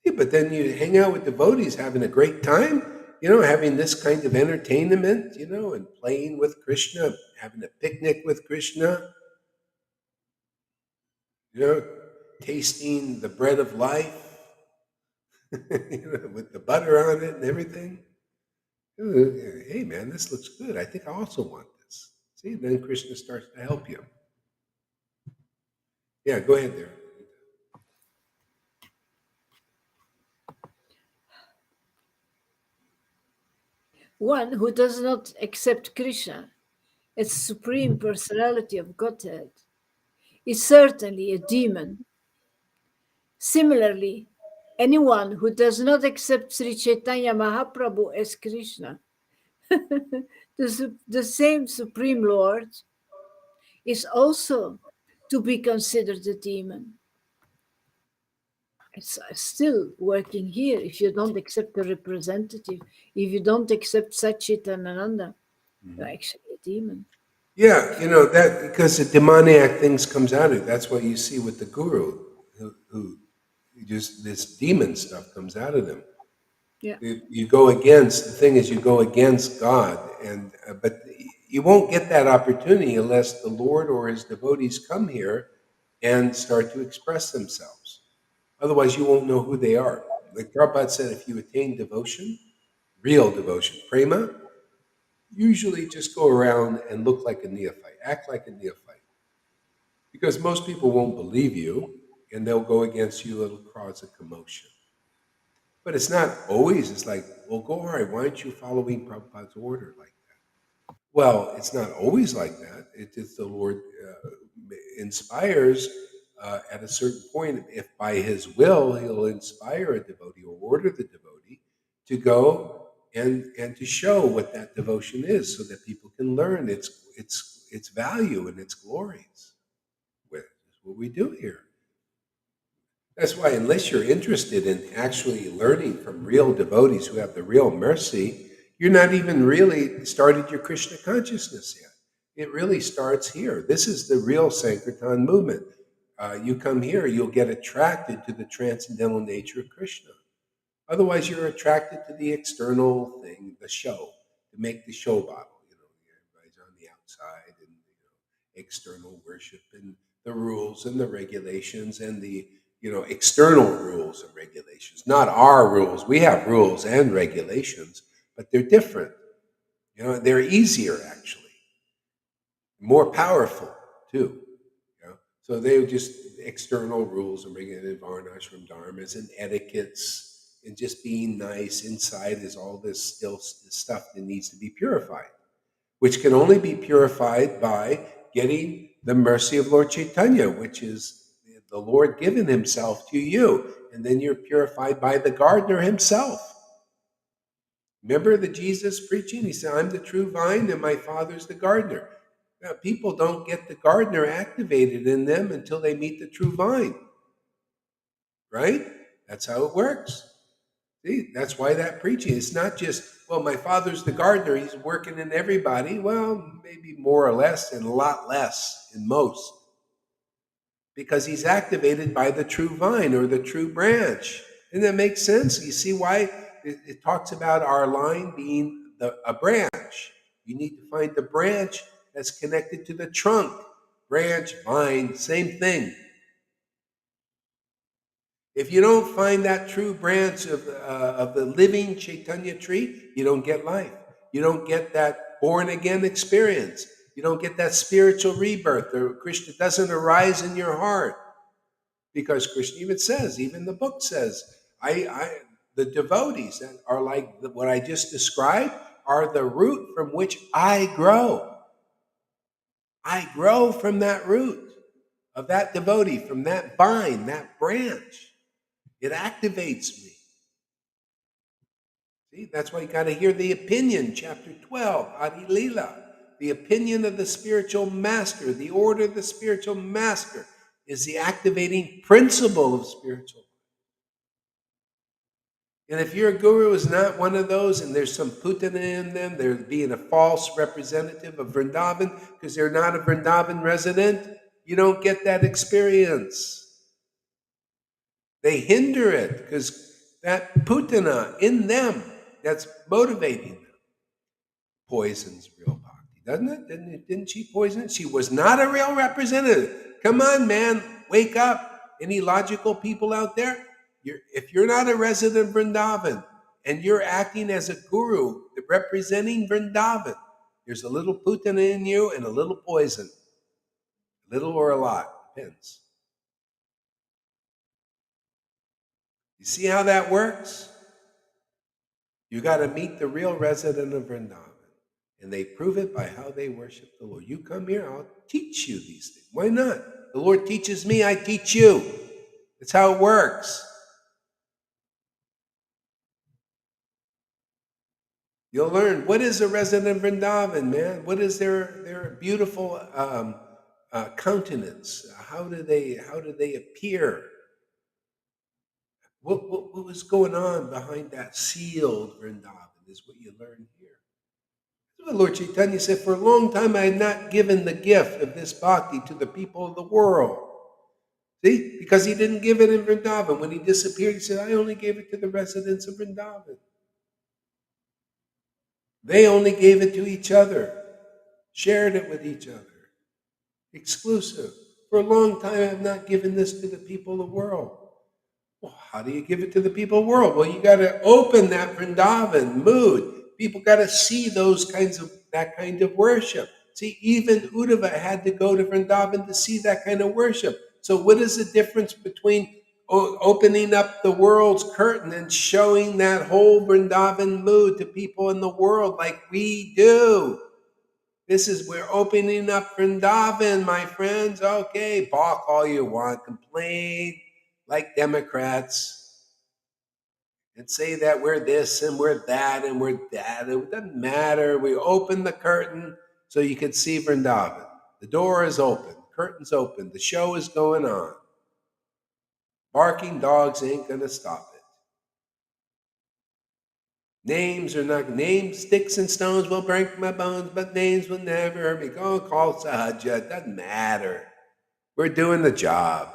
Yeah, but then you hang out with devotees having a great time, having this kind of entertainment, and playing with Krishna, having a picnic with Krishna, you know, tasting the bread of life, with the butter on it and everything. Hey, man, this looks good. I think I also want this. See, then Krishna starts to help you. Yeah, go ahead there. One who does not accept Krishna as supreme personality of Godhead is certainly a demon. Similarly, anyone who does not accept Sri Chaitanya Mahaprabhu as Krishna, the same Supreme Lord, is also to be considered a demon. It's still working here. If you don't accept the representative, if you don't accept Satchit and Ananda, you're Mhm. actually a demon. Yeah, that because the demoniac things comes out of it. That's what you see with the guru, who just this demon stuff comes out of them. Yeah. You go against the thing is you go against God, and but you won't get that opportunity unless the Lord or His devotees come here and start to express themselves. Otherwise, you won't know who they are. Like Prabhupada said, if you attain devotion, real devotion, prema, usually just go around and look like a neophyte, act like a neophyte, because most people won't believe you, and they'll go against you. It'll cause a commotion. But it's not always. It's like, well, go all right. Why aren't you following Prabhupada's order like that? Well, it's not always like that. It's the Lord inspires at a certain point. If by His will He'll inspire a devotee or order the devotee to go and to show what that devotion is, so that people can learn its value and its glories. With what we do here. That's why, unless you're interested in actually learning from real devotees who have the real mercy, you're not even really started your Krishna consciousness yet. It really starts here. This is the real Sankirtan movement. You come here, you'll get attracted to the transcendental nature of Krishna. Otherwise, you're attracted to the external thing, the show, to make the show bottle. Everybody's on the outside, and external worship and the rules and the regulations and the external rules and regulations. Not our rules. We have rules and regulations, but they're different. They're easier actually, more powerful too. So they were just external rules and regulated varnashram dharmas and etiquettes and just being nice. Inside is all this still stuff that needs to be purified, which can only be purified by getting the mercy of Lord Caitanya, which is the Lord giving Himself to you. And then you're purified by the gardener himself. Remember the Jesus preaching? He said, I'm the true vine and my Father's the gardener. Now, people don't get the gardener activated in them until they meet the true vine, right? That's how it works. See, that's why that preaching, it's not just, well, my Father's the gardener, He's working in everybody. Well, maybe more or less, and a lot less in most, because He's activated by the true vine or the true branch. And that makes sense. You see why it talks about our line being a branch. You need to find the branch that's connected to the trunk. Branch, vine, same thing. If you don't find that true branch of the living Chaitanya tree, you don't get life. You don't get that born again experience. You don't get that spiritual rebirth. The Krishna doesn't arise in your heart, because Krishna even says, even the book says, the devotees that are like what I just described are the root from which I grow. I grow from that root of that devotee, from that vine, that branch. It activates me. See, that's why you got to hear the opinion, chapter 12, Adi Lila. The opinion of the spiritual master, the order of the spiritual master is the activating principle of spiritual. And if your guru is not one of those and there's some putana in them, they're being a false representative of Vrindavan because they're not a Vrindavan resident, you don't get that experience. They hinder it because that putana in them that's motivating them poisons real bhakti, doesn't it? Didn't she poison it? She was not a real representative. Come on, man, wake up. Any logical people out there? If you're not a resident of Vrindavan and you're acting as a guru representing Vrindavan, there's a little putana in you and a little poison, little or a lot, depends. You see how that works? You got to meet the real resident of Vrindavan. And they prove it by how they worship the Lord. You come here, I'll teach you these things. Why not? The Lord teaches me, I teach you. That's how it works. You'll learn what is a resident of Vrindavan, man. What is their beautiful countenance? How do they appear? What was going on behind that sealed Vrindavan is what you learn here. Well, Lord Chaitanya said, for a long time I had not given the gift of this bhakti to the people of the world. See? Because he didn't give it in Vrindavan. When he disappeared, he said, I only gave it to the residents of Vrindavan. They only gave it to each other, shared it with each other. Exclusive. For a long time I have not given this to the people of the world. Well, how do you give it to the people of the world? Well, you got to open that Vrindavan mood. People got to see that kind of worship. See, even Uddhava had to go to Vrindavan to see that kind of worship. So, what is the difference between opening up the world's curtain and showing that whole Vrindavan mood to people in the world like we do? We're opening up Vrindavan, my friends. Okay, balk all you want, complain like Democrats, and say that we're this and we're that and we're that. It doesn't matter. We open the curtain so you can see Vrindavan. The door is open, the curtain's open, the show is going on. Barking dogs ain't gonna stop it. Names are not names, sticks and stones will break my bones, but names will never hurt me. Go call Sahaja. It doesn't matter. We're doing the job.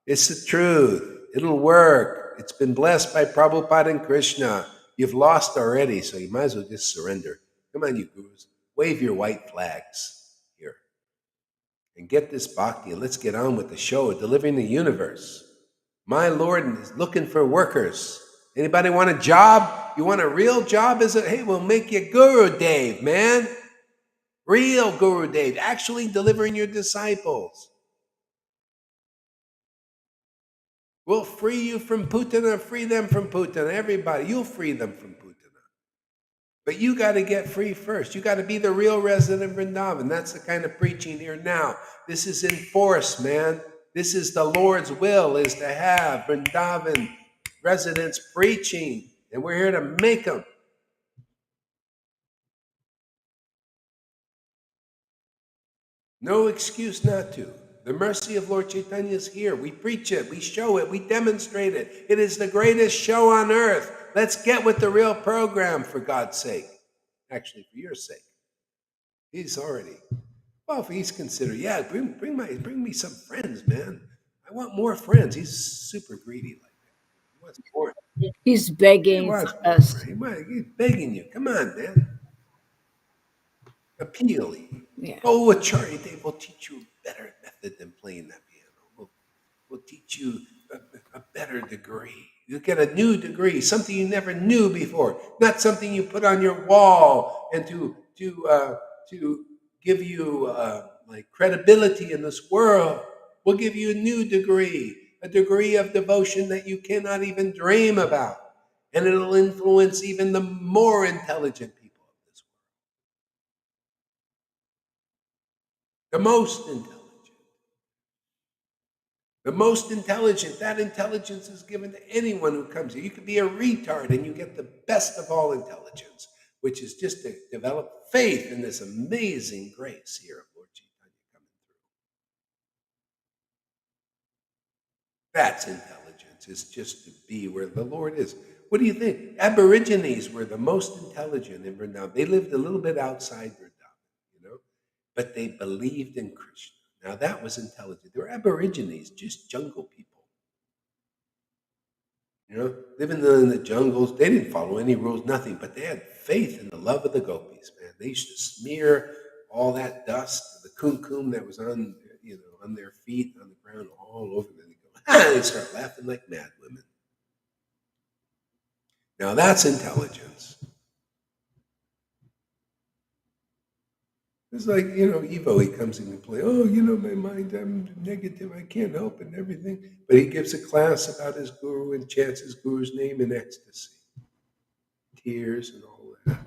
It's the truth. It'll work. It's been blessed by Prabhupada and Krishna. You've lost already, so you might as well just surrender. Come on, you gurus. Wave your white flags here and get this bhakti. And let's get on with the show of delivering the universe. My Lord is looking for workers. Anybody want a job? You want a real job? Hey, we'll make you Guru Dave, man. Real Guru Dave, actually delivering your disciples. We'll free you from Putana, free them from Putana. Everybody, you'll free them from Putana. But you got to get free first. You got to be the real resident of Vrindavan. That's the kind of preaching here now. This is in force, man. This is the Lord's will, is to have Vrindavan residents preaching. And we're here to make them. No excuse not to. The mercy of Lord Caitanya is here. We preach it, we show it, we demonstrate it. It is the greatest show on earth. Let's get with the real program, for God's sake. Actually, for your sake. He's already, well, if he's considered, yeah, bring me some friends, man. I want more friends. He's super greedy like that. He wants more. He's He begging wants for more us. friends. He's begging you. Come on, man. Appealing. Yeah. Oh, a charity day will teach you a better method than playing that piano. We'll teach you a better degree. You'll get a new degree, something you never knew before, not something you put on your wall and to give you like credibility in this world. We'll give you a degree of devotion that you cannot even dream about, and it'll influence even the more intelligent people of this world, the most intelligent. The most intelligent, that intelligence is given to anyone who comes here. You could be a retard and you get the best of all intelligence, which is just to develop faith in this amazing grace here of Lord Chaitanya coming through. That's intelligence, is just to be where the Lord is. What do you think? Aborigines were the most intelligent in Vrindavan. They lived a little bit outside Vrindavan, but they believed in Krishna. Now that was intelligent. They were Aborigines, just jungle people. Living in the jungles. They didn't follow any rules, nothing, but they had faith in the love of the gopis, man. They used to smear all that dust, the kumkum that was on their feet, on the ground, all over them. They go, they start laughing like mad women. Now that's intelligence. It's like, Evo, he comes in and play, my mind, I'm negative, I can't help it and everything. But he gives a class about his guru and chants his guru's name in ecstasy. Tears and all that.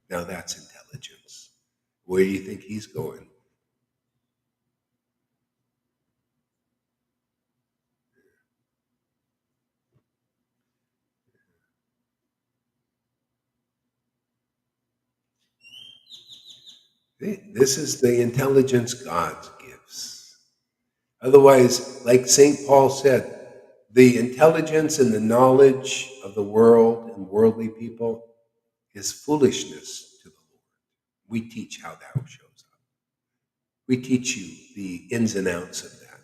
Now that's intelligence. Where do you think he's going? This is the intelligence God gives. Otherwise, like St. Paul said, the intelligence and the knowledge of the world and worldly people is foolishness to the Lord. We teach how thou shows up. We teach you the ins and outs of that.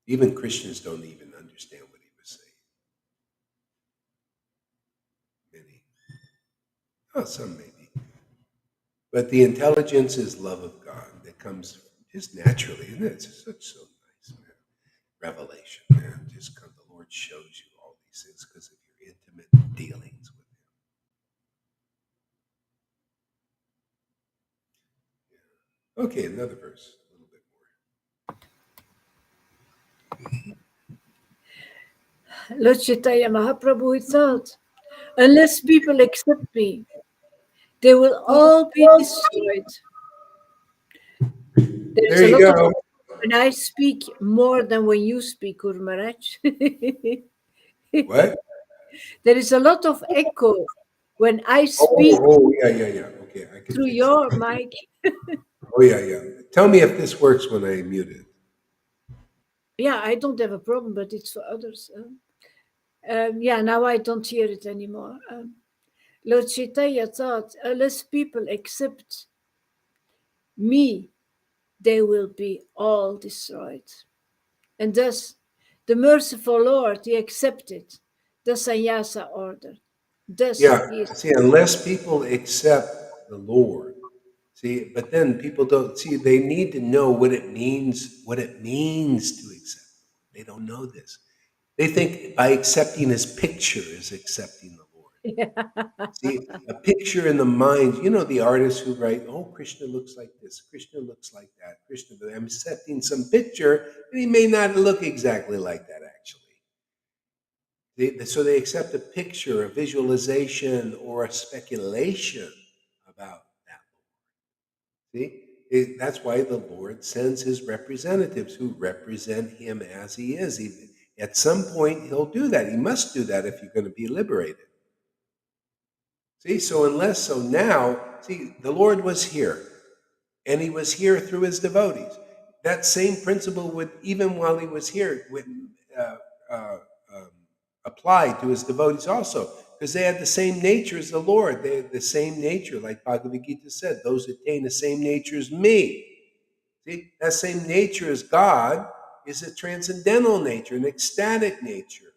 Even Christians don't even understand what he was saying. Many. Oh, some maybe. But the intelligence is love of God that comes just naturally. And it's just such so nice, man. Revelation, man. Just come, the Lord shows you all these things because of your intimate dealings with him. Okay, another verse. A little bit more. Lord Chaitanya Mahaprabhu thought, unless people accept me, they will all be destroyed. There's There a you lot of go. when I speak more than when you speak, Guru Maharaj. What? There is a lot of echo when I speak Oh, yeah. Okay, I can through fix it. your mic. Oh, yeah. Tell me if this works when I mute it. Yeah, I don't have a problem, but it's for others. Yeah, now I don't hear it anymore. Lord Chaitanya thought, unless people accept me, they will be all destroyed. And thus, the merciful Lord, he accepted the sannyasa order. Thus, Yeah. he is. See, unless people accept the Lord, see, but then people don't see. They need to know what it means. What it means to accept. They don't know this. They think by accepting his picture is accepting the Lord. See, a picture in the mind, the artists who write, oh, Krishna looks like this, Krishna looks like that, Krishna, but I'm accepting some picture, and he may not look exactly like that, actually. So they accept a picture, a visualization, or a speculation about that. See, that's why the Lord sends his representatives who represent him as he is. At some point, he'll do that. He must do that if you're going to be liberated. See, so now, see, the Lord was here, and he was here through his devotees. That same principle would, even while he was here, would uh, uh, um, apply to his devotees also, because they had the same nature as the Lord. They had the same nature, like Bhagavad Gita said, those who attain the same nature as me. See, that same nature as God is a transcendental nature, an ecstatic nature.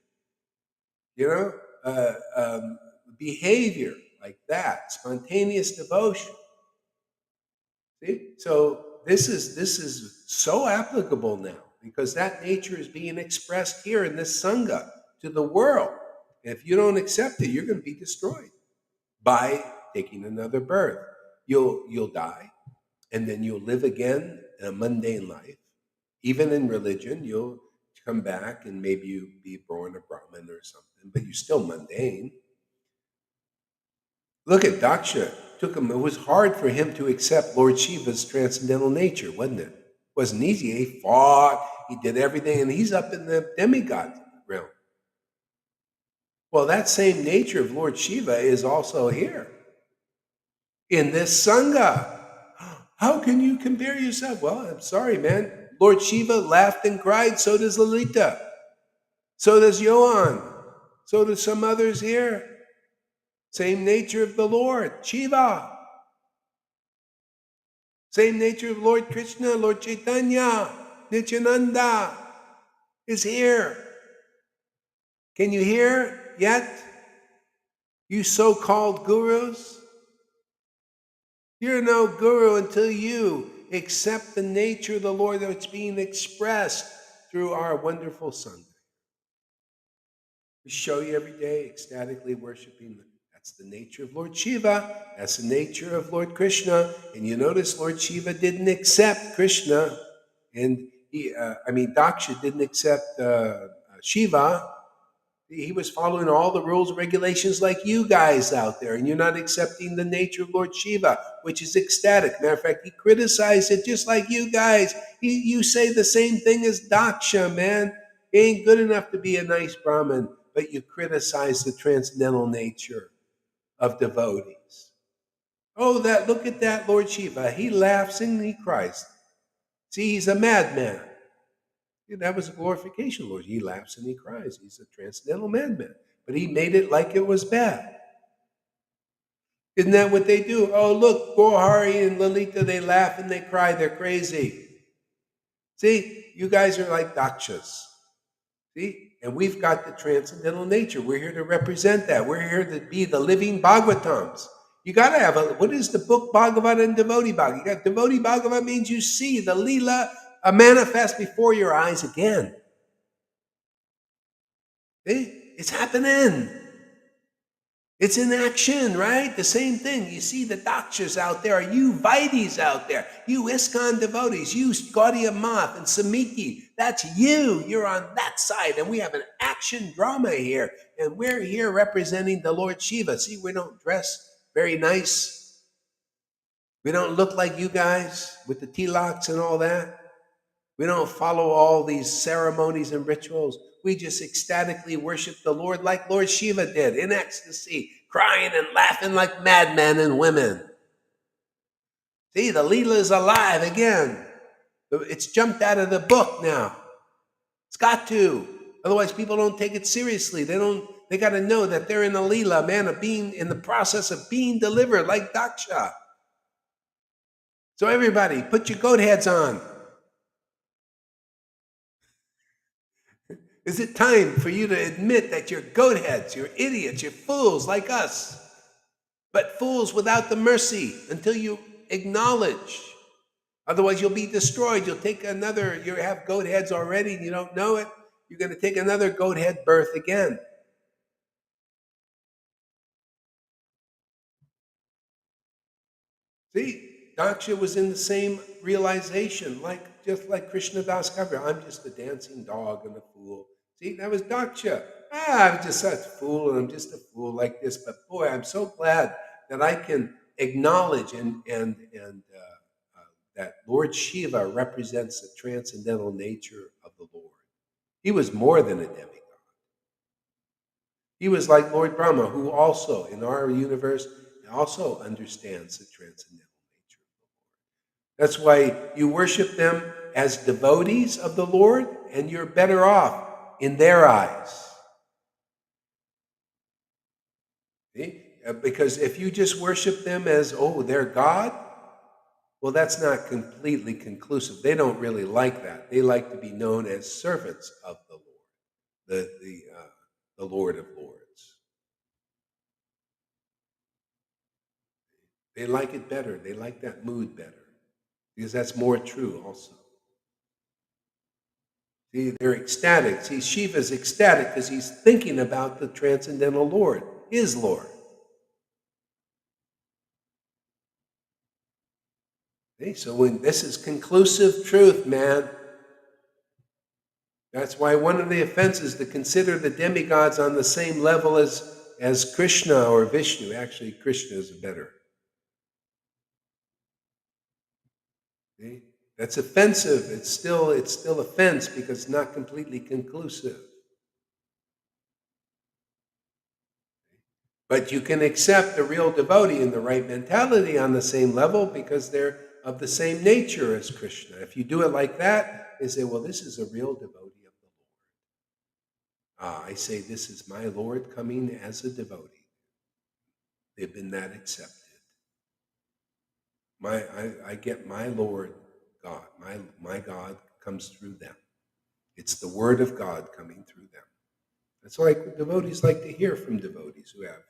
You know, behavior like that, spontaneous devotion. See, so this is so applicable now because that nature is being expressed here in this sangha to the world. If you don't accept it, you're going to be destroyed by taking another birth. You'll die, and then you'll live again in a mundane life. Even in religion, you'll come back and maybe you be born a Brahmin or something, but you're still mundane. Look at Daksha. It was hard for him to accept Lord Shiva's transcendental nature, wasn't it? It wasn't easy. He fought, he did everything, and he's up in the demigod realm. Well, that same nature of Lord Shiva is also here in this Sangha. How can you compare yourself? Well, I'm sorry, man. Lord Shiva laughed and cried, so does Lalita. So does Johan. So do some others here. Same nature of the Lord, Shiva. Same nature of Lord Krishna, Lord Caitanya, Nityananda is here. Can you hear yet? You so-called gurus? You're no guru until you accept the nature of the Lord that's being expressed through our wonderful Sangha. We show you every day ecstatically worshiping. That's the nature of Lord Shiva. That's the nature of Lord Krishna. And you notice Lord Shiva didn't accept Krishna, and Daksha didn't accept Shiva. He was following all the rules and regulations like you guys out there, and you're not accepting the nature of Lord Shiva, which is ecstatic. Matter of fact, he criticized it just like you guys. You say the same thing as Daksha, man. He ain't good enough to be a nice Brahmin, but you criticize the transcendental nature of devotees. Oh, look at that Lord Shiva. He laughs and he cries. See, he's a madman. That was a glorification, Lord. He laughs and he cries. He's a transcendental madman. But he made it like it was bad. Isn't that what they do? Oh, look, Gohari and Lalita, they laugh and they cry. They're crazy. See, you guys are like dakshas. See? And we've got the transcendental nature. We're here to represent that. We're here to be the living Bhagavatams. You got to have what is the book Bhagavat and Devotee Bhagavat? You got Devotee Bhagavat means you see the Leela manifest before your eyes again. See? It's happening. It's in action, right? The same thing. You see the dakshas out there, you Vaidis out there, you ISKCON devotees, you Gaudiya Math and Samiki. That's you. You're on that side. And we have an action drama here. And we're here representing the Lord Shiva. See, we don't dress very nice. We don't look like you guys with the tilaks and all that. We don't follow all these ceremonies and rituals. We just ecstatically worship the Lord like Lord Shiva did, in ecstasy, crying and laughing like madmen and women. See, the Leela is alive again. It's jumped out of the book now. It's got to. Otherwise, people don't take it seriously. They got to know that they're in a Leela, man, of being in the process of being delivered, like Daksha. So everybody, put your goat heads on. Is it time for you to admit that you're goat heads, you're idiots, you're fools like us, but fools without the mercy until you acknowledge? Otherwise, you'll be destroyed. You'll take another, you have goat heads already and you don't know it. You're going to take another goat head birth again. See, Daksha was in the same realization, just like Krishna Das Kaviraj. I'm just a dancing dog and a fool. See, that was Daksha. I'm just such a fool, and I'm just a fool like this. But boy, I'm so glad that I can acknowledge and that Lord Shiva represents the transcendental nature of the Lord. He was more than a demigod. He was like Lord Brahma, who also, in our universe, also understands the transcendental nature. That's why you worship them as devotees of the Lord, and you're better off in their eyes. See? Because if you just worship them as, oh, they're God, well, that's not completely conclusive. They don't really like that. They like to be known as servants of the Lord, the Lord of Lords. They like it better. They like that mood better because that's more true also. See, they're ecstatic. See, Shiva's ecstatic because he's thinking about the transcendental Lord, his Lord. See, so when this is conclusive truth, man, that's why one of the offenses to consider the demigods on the same level as Krishna or Vishnu. Actually, Krishna is better. See? That's offensive. It's still offense because it's not completely conclusive. But you can accept the real devotee in the right mentality on the same level because they're of the same nature as Krishna. If you do it like that, they say, well, this is a real devotee of the Lord. I say, this is my Lord coming as a devotee. They've been that accepted. I get my Lord God. My God comes through them. It's the word of God coming through them. That's why devotees like to hear from devotees who have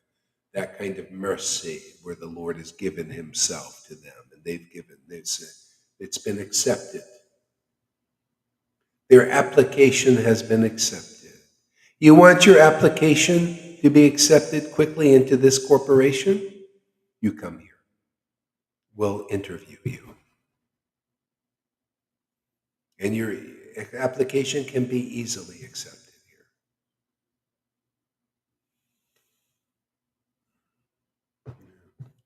that kind of mercy where the Lord has given himself to them and it's been accepted. Their application has been accepted. You want your application to be accepted quickly into this corporation? You come here. We'll interview you. And your application can be easily accepted here.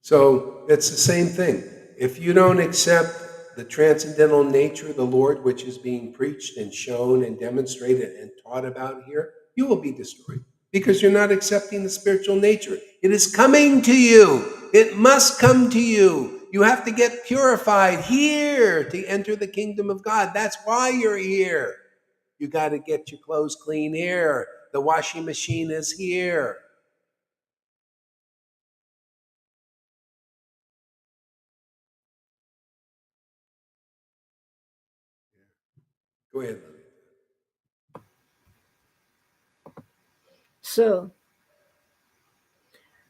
So it's the same thing. If you don't accept the transcendental nature of the Lord, which is being preached and shown and demonstrated and taught about here, you will be destroyed because you're not accepting the spiritual nature. It is coming to you. It must come to you. You have to get purified here to enter the kingdom of God. That's why you're here. You got to get your clothes clean here. The washing machine is here. Go ahead, Lily. So,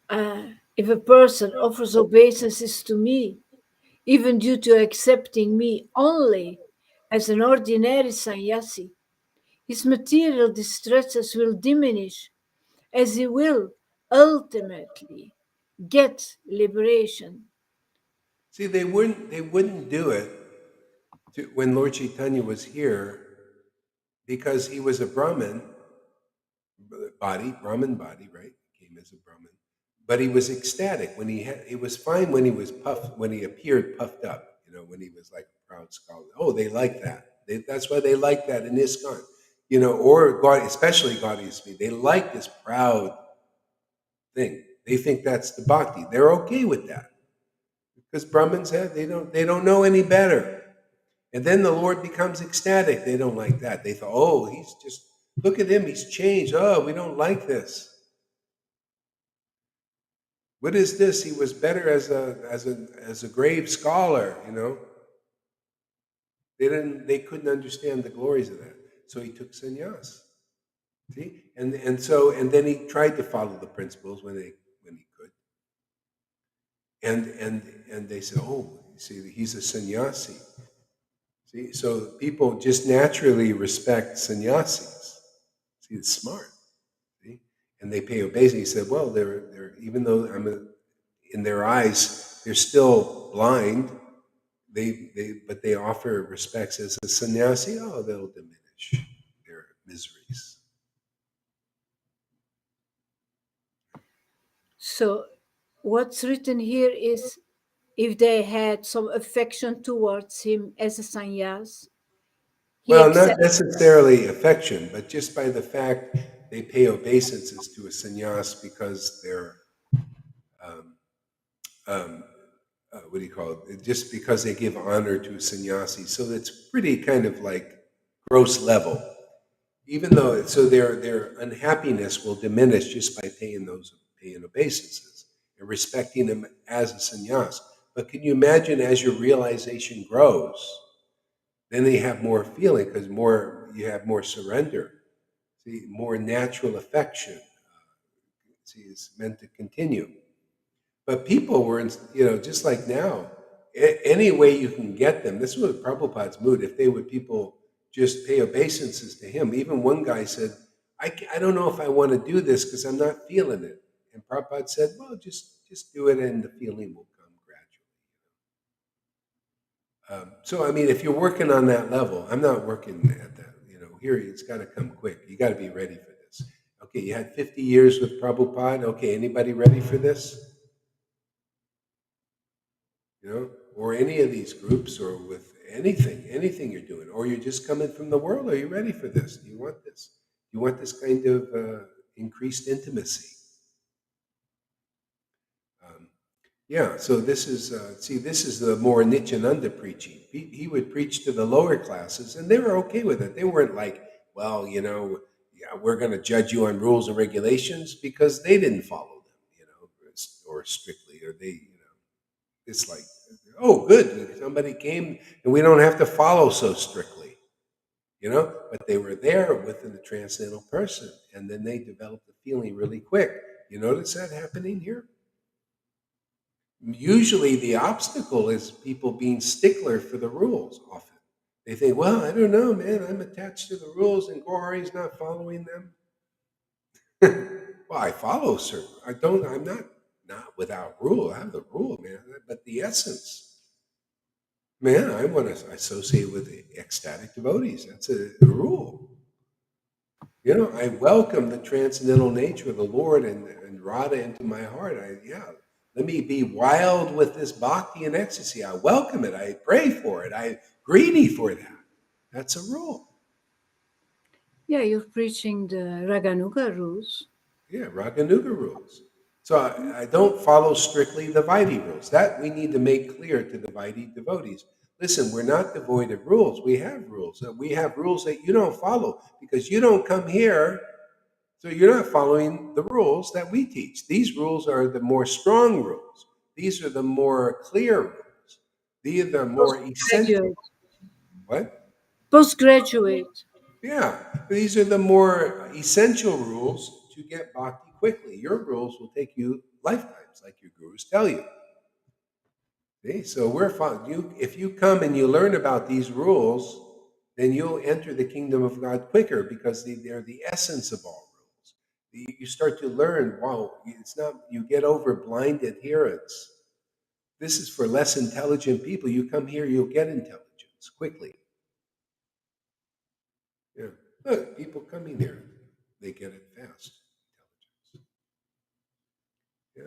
if a person offers obeisances to me, even due to accepting me only as an ordinary sannyasi, his material distresses will diminish as he will ultimately get liberation. See, they wouldn't do it when Lord Chaitanya was here because he was a Brahmin body, right? He came as a Brahmin. But he was ecstatic when it was fine when he was puffed, when he appeared puffed up, when he was like a proud scholar. Oh, they like that. That's why they like that in ISKCON, or God, especially Gaudiya speed. They like this proud thing. They think that's the bhakti. They're okay with that because Brahmins they don't know any better. And then the Lord becomes ecstatic. They don't like that. They thought, oh, he's just look at him. He's changed. Oh, we don't like this. What is this? He was better as a grave scholar. They couldn't understand the glories of that. So he took sannyas. See? And then he tried to follow the principles when he could. And they said, oh, you see, he's a sannyasi. See, so people just naturally respect sannyasis. See, it's smart. See? And they pay obeisance. He said, well, they're even though in their eyes, they're still blind. But they offer respects as a sannyasi. Oh, they'll diminish their miseries. So, what's written here is if they had some affection towards him as a sannyas, he Well, not accepts. necessarily affection, but just by the fact they pay obeisances to a sannyas because they're um, um, what do you call it? Just because they give honor to a sannyasi. So it's pretty kind of like gross level. Even though, so their unhappiness will diminish just by paying obeisances and respecting them as a sannyas. But can you imagine as your realization grows, then they have more feeling because you have more surrender, see, more natural affection. See, it's meant to continue. But people were, just like now, any way you can get them. This was Prabhupada's mood. If they would people just pay obeisances to him. Even one guy said, I don't know if I want to do this because I'm not feeling it. And Prabhupada said, well, just do it and the feeling will come gradually. So, I mean, if you're working on that level, I'm not working at that. Here it's got to come quick. You got to be ready for this. Okay, you had 50 years with Prabhupada. Okay, anybody ready for this? Or any of these groups, or with anything you're doing, or you're just coming from the world. Are you ready for this? Do you want this? Do you want this kind of increased intimacy? Um, yeah. So this is the more Nityananda preaching. He would preach to the lower classes, and they were okay with it. They weren't like, well, yeah, we're going to judge you on rules and regulations because they didn't follow them, or strictly, or it's like, oh, good, somebody came and we don't have to follow so strictly, but they were there within the transcendental person. And then they developed the feeling really quick. You notice that happening here? Usually the obstacle is people being stickler for the rules often. They think, well, I don't know, man, I'm attached to the rules and Gauri's not following them. Well, I follow certain. I'm not without rule. I have the rule, man. But the essence, man, I want to associate with the ecstatic devotees. That's a rule. I welcome the transcendental nature of the Lord and Radha into my heart. Let me be wild with this bhakti and ecstasy. I welcome it. I pray for it. I'm greedy for that. That's a rule. Yeah, you're preaching the Raganuga rules. Yeah, Raganuga rules. So I don't follow strictly the Vaidhi rules. That we need to make clear to the Vaidhi devotees. Listen, we're not devoid of rules. We have rules. We have rules that you don't follow because you don't come here, so you're not following the rules that we teach. These rules are the more strong rules. These are the more clear rules. These are the more essential. Postgraduate. What? Postgraduate. Yeah, these are the more essential rules to get bhakti quickly. Your rules will take you lifetimes, like your gurus tell you. See? So we're fine. You, if you come and you learn about these rules, then you'll enter the kingdom of God quicker because they're the essence of all rules. You start to learn. Wow, it's not. You get over blind adherence. This is for less intelligent people. You come here, you'll get intelligence quickly. Yeah. Look, people coming here, they get it fast. Yeah.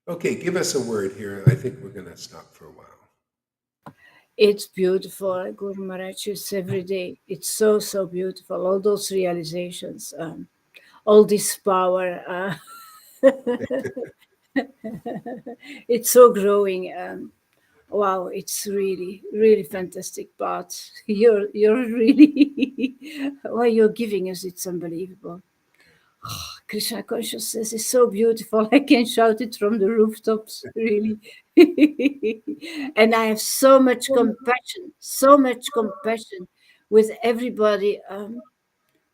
Okay, give us a word here. I think we're going to stop for a while. It's beautiful, Guru Maharaj. It's every day. It's so, so beautiful. All those realizations, all this power. It's so growing. Wow, it's really, really fantastic. But you're really, what you're giving us, it's unbelievable. Krishna consciousness is so beautiful. I can shout it from the rooftops, really. And I have so much compassion with everybody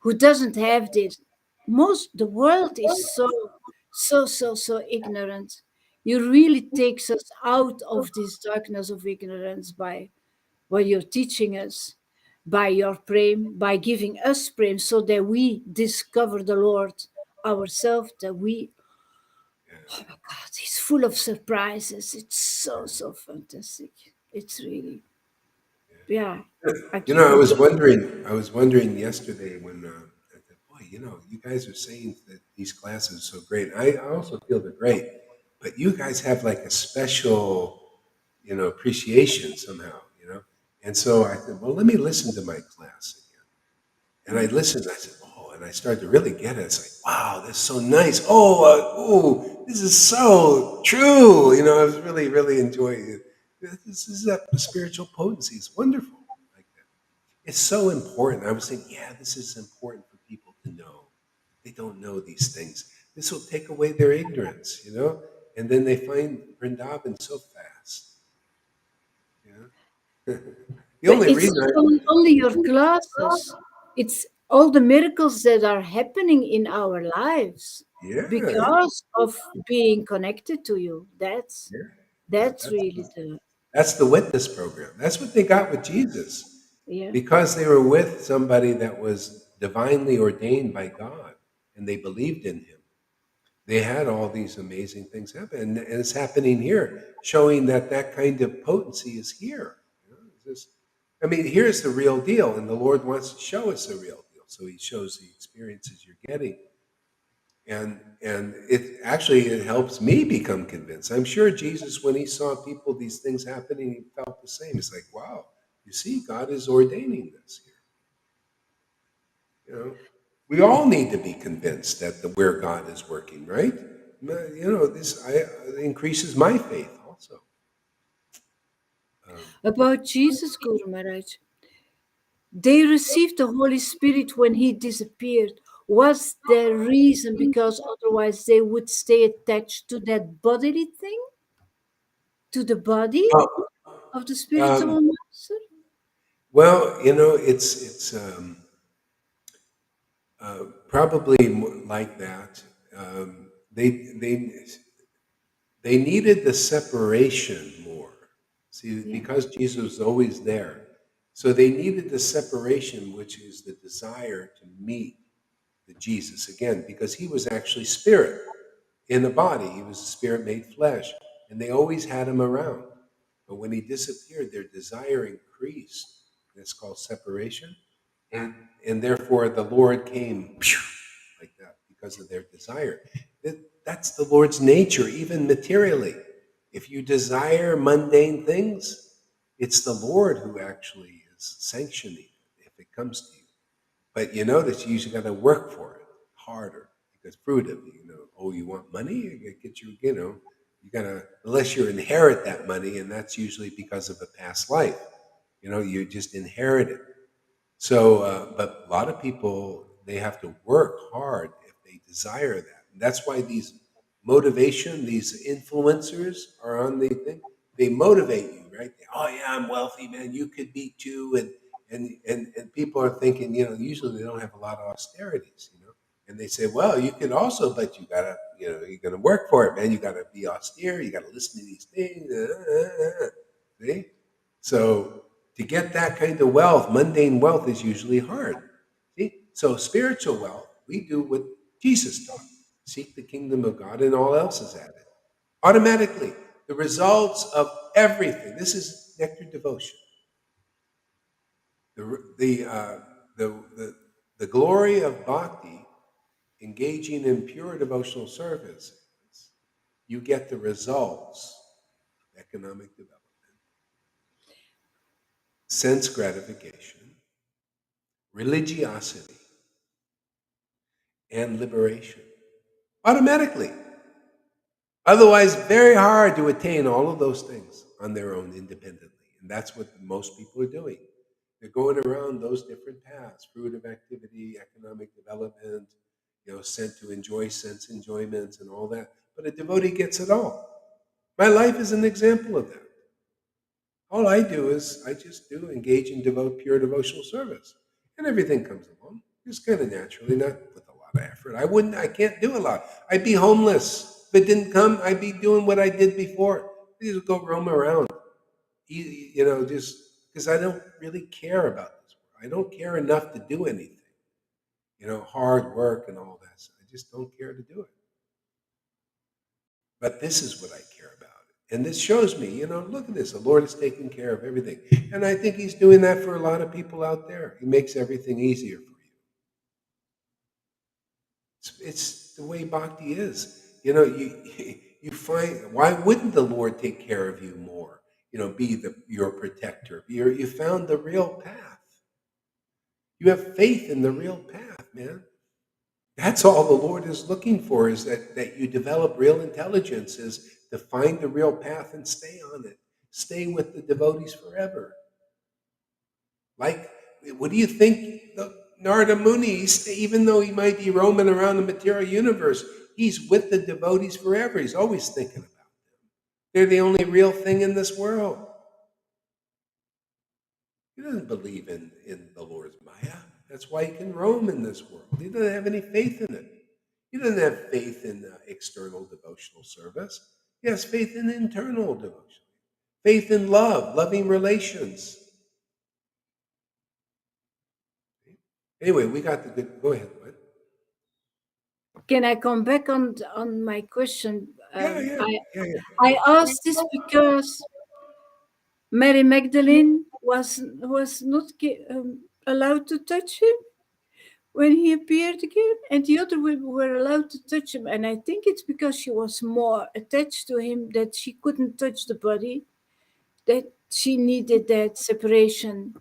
who doesn't have this. The world is so ignorant. You really takes us out of this darkness of ignorance by what you're teaching us, by your prem, by giving us prem, so that we discover the Lord ourselves, that we, oh my God, it's full of surprises. It's so fantastic. It's really, yeah, I You know, keep on going. I was wondering yesterday when I said, boy, you guys are saying that these classes are so great. I also feel they're great, but you guys have like a special, appreciation somehow, And so I said, well, let me listen to my class again. And I listened. I said, oh, and I started to really get it. It's like, wow, that's so nice. Oh, this is so true. I was really, really enjoying it. This is that spiritual potency. It's wonderful. Like that. It's so important. I was thinking, yeah, this is important for people to know. They don't know these things. This will take away their ignorance. And then they find Vrindavan so fast. Yeah. The But only it's reason not only your classes, it's all the miracles that are happening in our lives yeah, because of being connected to you. That's yeah, yeah. that's really the, That's the witness program. That's what they got with Jesus. yeah. Because they were with somebody that was divinely ordained by God and they believed in him. They had all these amazing things happen. And it's happening here, showing that that kind of potency is here. It's just, I mean, here's the real deal. And the Lord wants to show us the real deal. So he shows the experiences you're getting and it helps me become convinced. I'm sure Jesus, when he saw people, these things happening, he felt the same. It's like, wow, you see, God is ordaining this here. We all need to be convinced that where God is working, right? This increases my faith also. Um, About Jesus, Guru Maharaj, they received the Holy Spirit when he disappeared. Was there reason because otherwise they would stay attached to that bodily thing, to the body well, of the um, spiritual master? it's probably like that. Um, they needed the separation more. See, Yeah. because Jesus was always there. So they needed the separation, which is the desire to meet the Jesus again, because he was actually spirit in a body. He was a spirit made flesh. And they always had him around. But when he disappeared, their desire increased. That's called separation. And and therefore the Lord came like that because of their desire. That's the Lord's nature, even materially. If you desire mundane things, it's the Lord who actually is sanctioning it if it comes to you. But you notice you usually got to work for it harder because fruit of oh, you want money? You get You gotta, unless you inherit that money, and that's usually because of a past life. You just inherit it. So, but a lot of people, they have to work hard if they desire that. And that's why these motivation, these influencers are on the thing. They motivate you, right? Oh yeah, I'm wealthy, man. You could be too, and people are thinking, usually they don't have a lot of austerities. And they say, well, you can also, but you gotta, you're gonna work for it, man. You gotta be austere. You gotta listen to these things. See? So to get that kind of wealth, mundane wealth is usually hard. See? So spiritual wealth, we do what Jesus taught. Seek the kingdom of God and all else is added. Automatically, the results of everything. This is nectar devotion. The, the, uh, the, the glory of bhakti, engaging in pure devotional service, you get the results: economic development, sense gratification, religiosity, and liberation. Automatically. Otherwise, very hard to attain all of those things on their own independently. And that's what most people are doing. They're going around those different paths: fruitive activity, economic development, sent to enjoy sense enjoyments and all that. But a devotee gets it all. My life is an example of that. All I do is I just do engage in pure devotional service, and everything comes along just kind of naturally, not with a lot of effort. I can't do a lot. I'd be homeless if it didn't come. I'd be doing what I did before. I just go roam around, just because I don't really care about this. I don't care enough to do anything. Hard work and all that. So I just don't care to do it. But this is what I care about. And this shows me, look at this. The Lord is taking care of everything. And I think He's doing that for a lot of people out there. He makes everything easier for you. It's the way bhakti is. You find, why wouldn't the Lord take care of you more? Be your protector. You found the real path. You have faith in the real path, man. That's all the Lord is looking for, is that you develop real intelligence, is to find the real path and stay on it. Stay with the devotees forever. Like, what do you think the Narada Muni, even though he might be roaming around the material universe, he's with the devotees forever. He's always thinking about them. They're the only real thing in this world. He doesn't believe in the Lord's Maya. That's why he can roam in this world. He doesn't have any faith in it. He doesn't have faith in external devotional service. He has faith in internal devotion, faith in love, loving relations. Anyway, we got the good. Go ahead, bud. Can I come back on my question? Yeah, yeah, I yeah, yeah. I asked this because Mary Magdalene was not allowed to touch him when he appeared again, and the other women were allowed to touch him. And I think it's because she was more attached to him that she couldn't touch the body, that she needed that separation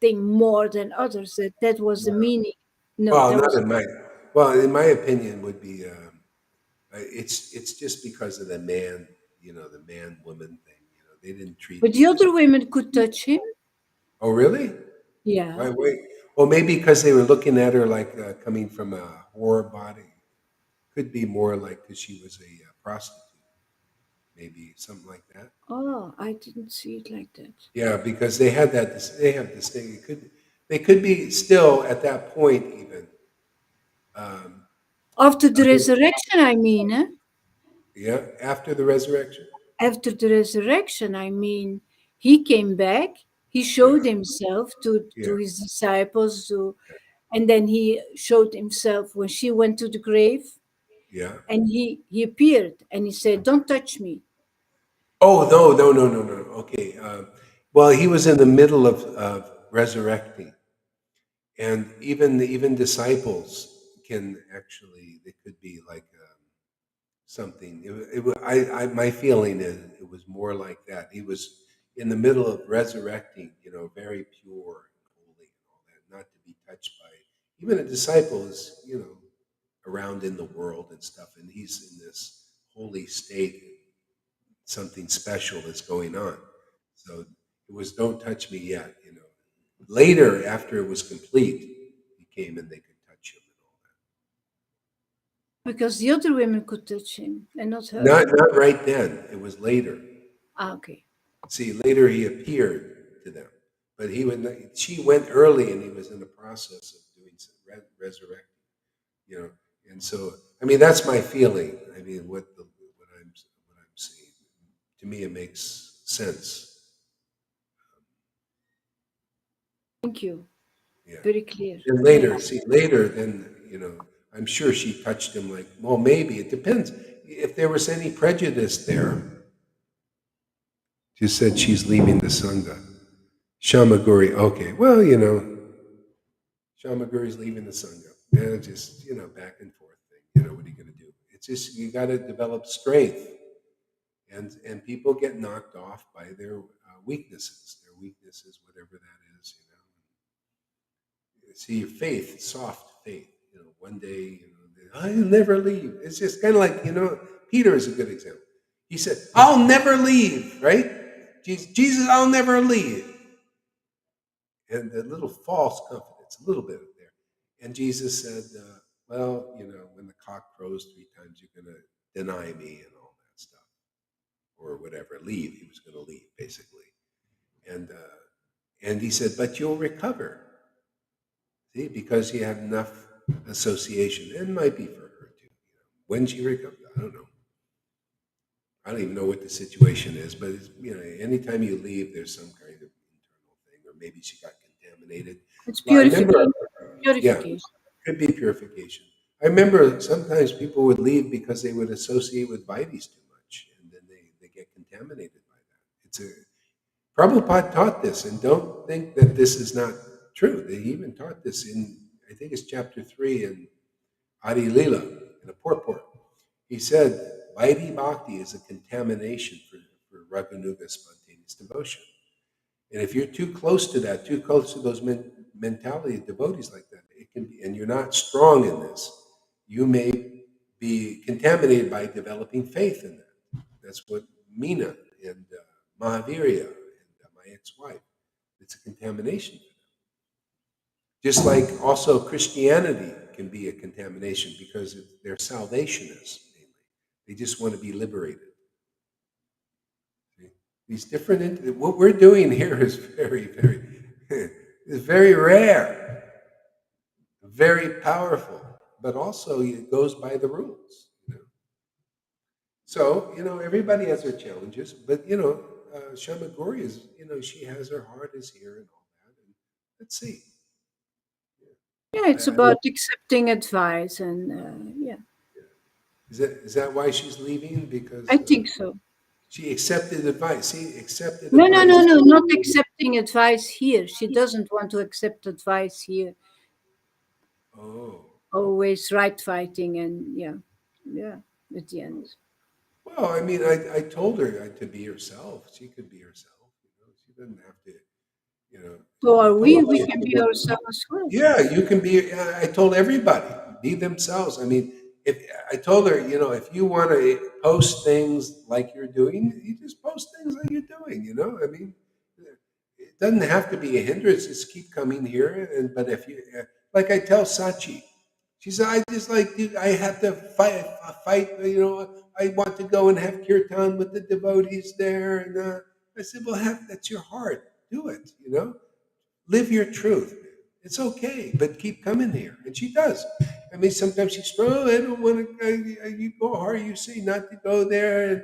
thing more than others. That was the meaning. No, Well, that not was in my. Well, in my opinion, would be it's just because of the man, the man woman thing. They didn't treat but the him as. other women could touch him. Oh, really? Yeah. Why wait? Well, maybe because they were looking at her like coming from a whore body. Could be more like because she was a prostitute, maybe something like that. Oh, I didn't see it like that. Yeah, because they had that. They have this thing. They could be still at that point even. Um, After a the little- resurrection, I mean, eh? yeah, after the resurrection. After the resurrection, I mean, he came back, he Yeah, showed himself to yeah, his disciples, and then he showed himself when she went to the grave, yeah. and he appeared and he said, "Don't touch me." Oh no, no, no, no, no. Okay. Well, he was in the middle of resurrecting, and even disciples can actually. They could be like. Something. My feeling is it was more like that. He was in the middle of resurrecting, very pure and holy and all that, not to be touched by even a disciple is, around in the world and stuff, and he's in this holy state. something special is going on. So it was don't touch me yet, you know. Later, after it was complete, he came and they could touch him and all Because the other women could touch him and not that. her. Not right then. It was later. Ah, okay. See, later he appeared to them, but she went early, and he was in the process of doing some resurrecting, you know. And so, I mean, that's my feeling. I mean, what I'm seeing, to me, it makes sense. Thank you. Yeah. Very clear. And Yeah. later, see, later, then, you know, I'm sure she touched him like, well, maybe it depends. If there was any prejudice there, she said she's leaving the Sangha. Shamaguri, okay, well, you know, Shamaguri's leaving the Sangha. Yeah, just, you know, back and forth thing. You know, what are you going to do? It's just, you got to develop strength. And people get knocked off by their weaknesses, whatever that is, you know. See, faith, soft faith. You know, one day, you know, I'll never leave. It's just kind of like, you know, Peter is a good example. He said, I'll never leave, right? Jesus, I'll never leave. And a little false confidence, a little bit of there. And Jesus said, well, you know, when the cock crows 3 times, you're going to deny me and all that stuff, or whatever, leave. He was going to leave, basically. And he said, but you'll recover. See, because you have enough association. And it might be for her too. You know. When she recovered, I don't know. I don't even know what the situation is, but it's, you know, anytime you leave, there's some kind of internal thing, or maybe she got contaminated. It's Well, I remember, purification. yeah, Purification. could be purification. I remember sometimes people would leave because they would associate with Vaitis too much, and then they get contaminated by that. It's a Prabhupada taught this, and don't think that this is not true. They even taught this in, I think it's chapter 3 in Adi Lila, in a purport. He said, Vaidhi Bhakti is a contamination for Raganuga spontaneous devotion. And if you're too close to that, too close to those mentality of devotees like that, it can be, and you're not strong in this, you may be contaminated by developing faith in that. That's what Meena and Mahavirya and my ex-wife, it's a contamination for them. Just like also Christianity can be a contamination because they're salvationists, mainly. They just want to be liberated. See? These different, what we're doing here is is very rare, very powerful, but also it goes by the rules. You know? So, you know, everybody has their challenges, but, you know, Shamaguri is, you know, she has her heart is here and all that. And let's see. Yeah, it's I about accepting advice and yeah, is that why she's leaving? Because I think so. she accepted advice. See, accepted No, no, no, advice. no, not accepting advice here. She doesn't want to accept advice here. Oh, Always right fighting and yeah, yeah, at the end. well, I mean, I told her to be herself. She could be herself. You know, she doesn't have to. You know, So I are told we? her We she can could be work. ourselves as well. Yeah, you can be. I told everybody be themselves. I mean, if I told her, you know, if you want to post things like you're doing, you just post things like you're doing. You know, I mean, it doesn't have to be a hindrance. Just keep coming here. And but if you, like I tell Sachi, she said, I just like I have to fight. You know, I want to go and have kirtan with the devotees there. And I said, well, that's your heart. Do it. You know, live your truth. It's okay, but keep coming here. And she does. I mean, sometimes she's strong. Oh, I don't want to. You go hard. You say not to go there.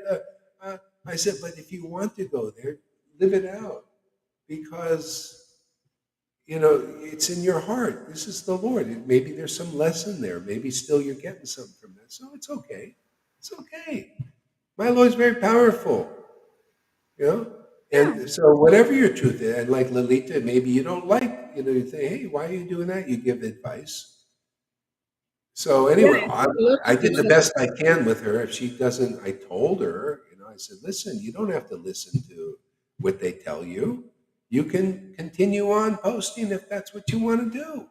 And I said, but if you want to go there, live it out because you know it's in your heart. This is the Lord. Maybe there's some lesson there. Maybe still you're getting something from that. So it's okay. It's okay. My Lord's very powerful. You know. Yeah, And so, whatever your truth is, and like Lalita, maybe you don't like, you know, you say, hey, why are you doing that? You give advice. So, yeah, anyway, I I, got a lot I of did the advice. best I can with her. If she doesn't, I told her, you know, I said, listen, you don't have to listen to what they tell you. You can continue on posting if that's what you want to do.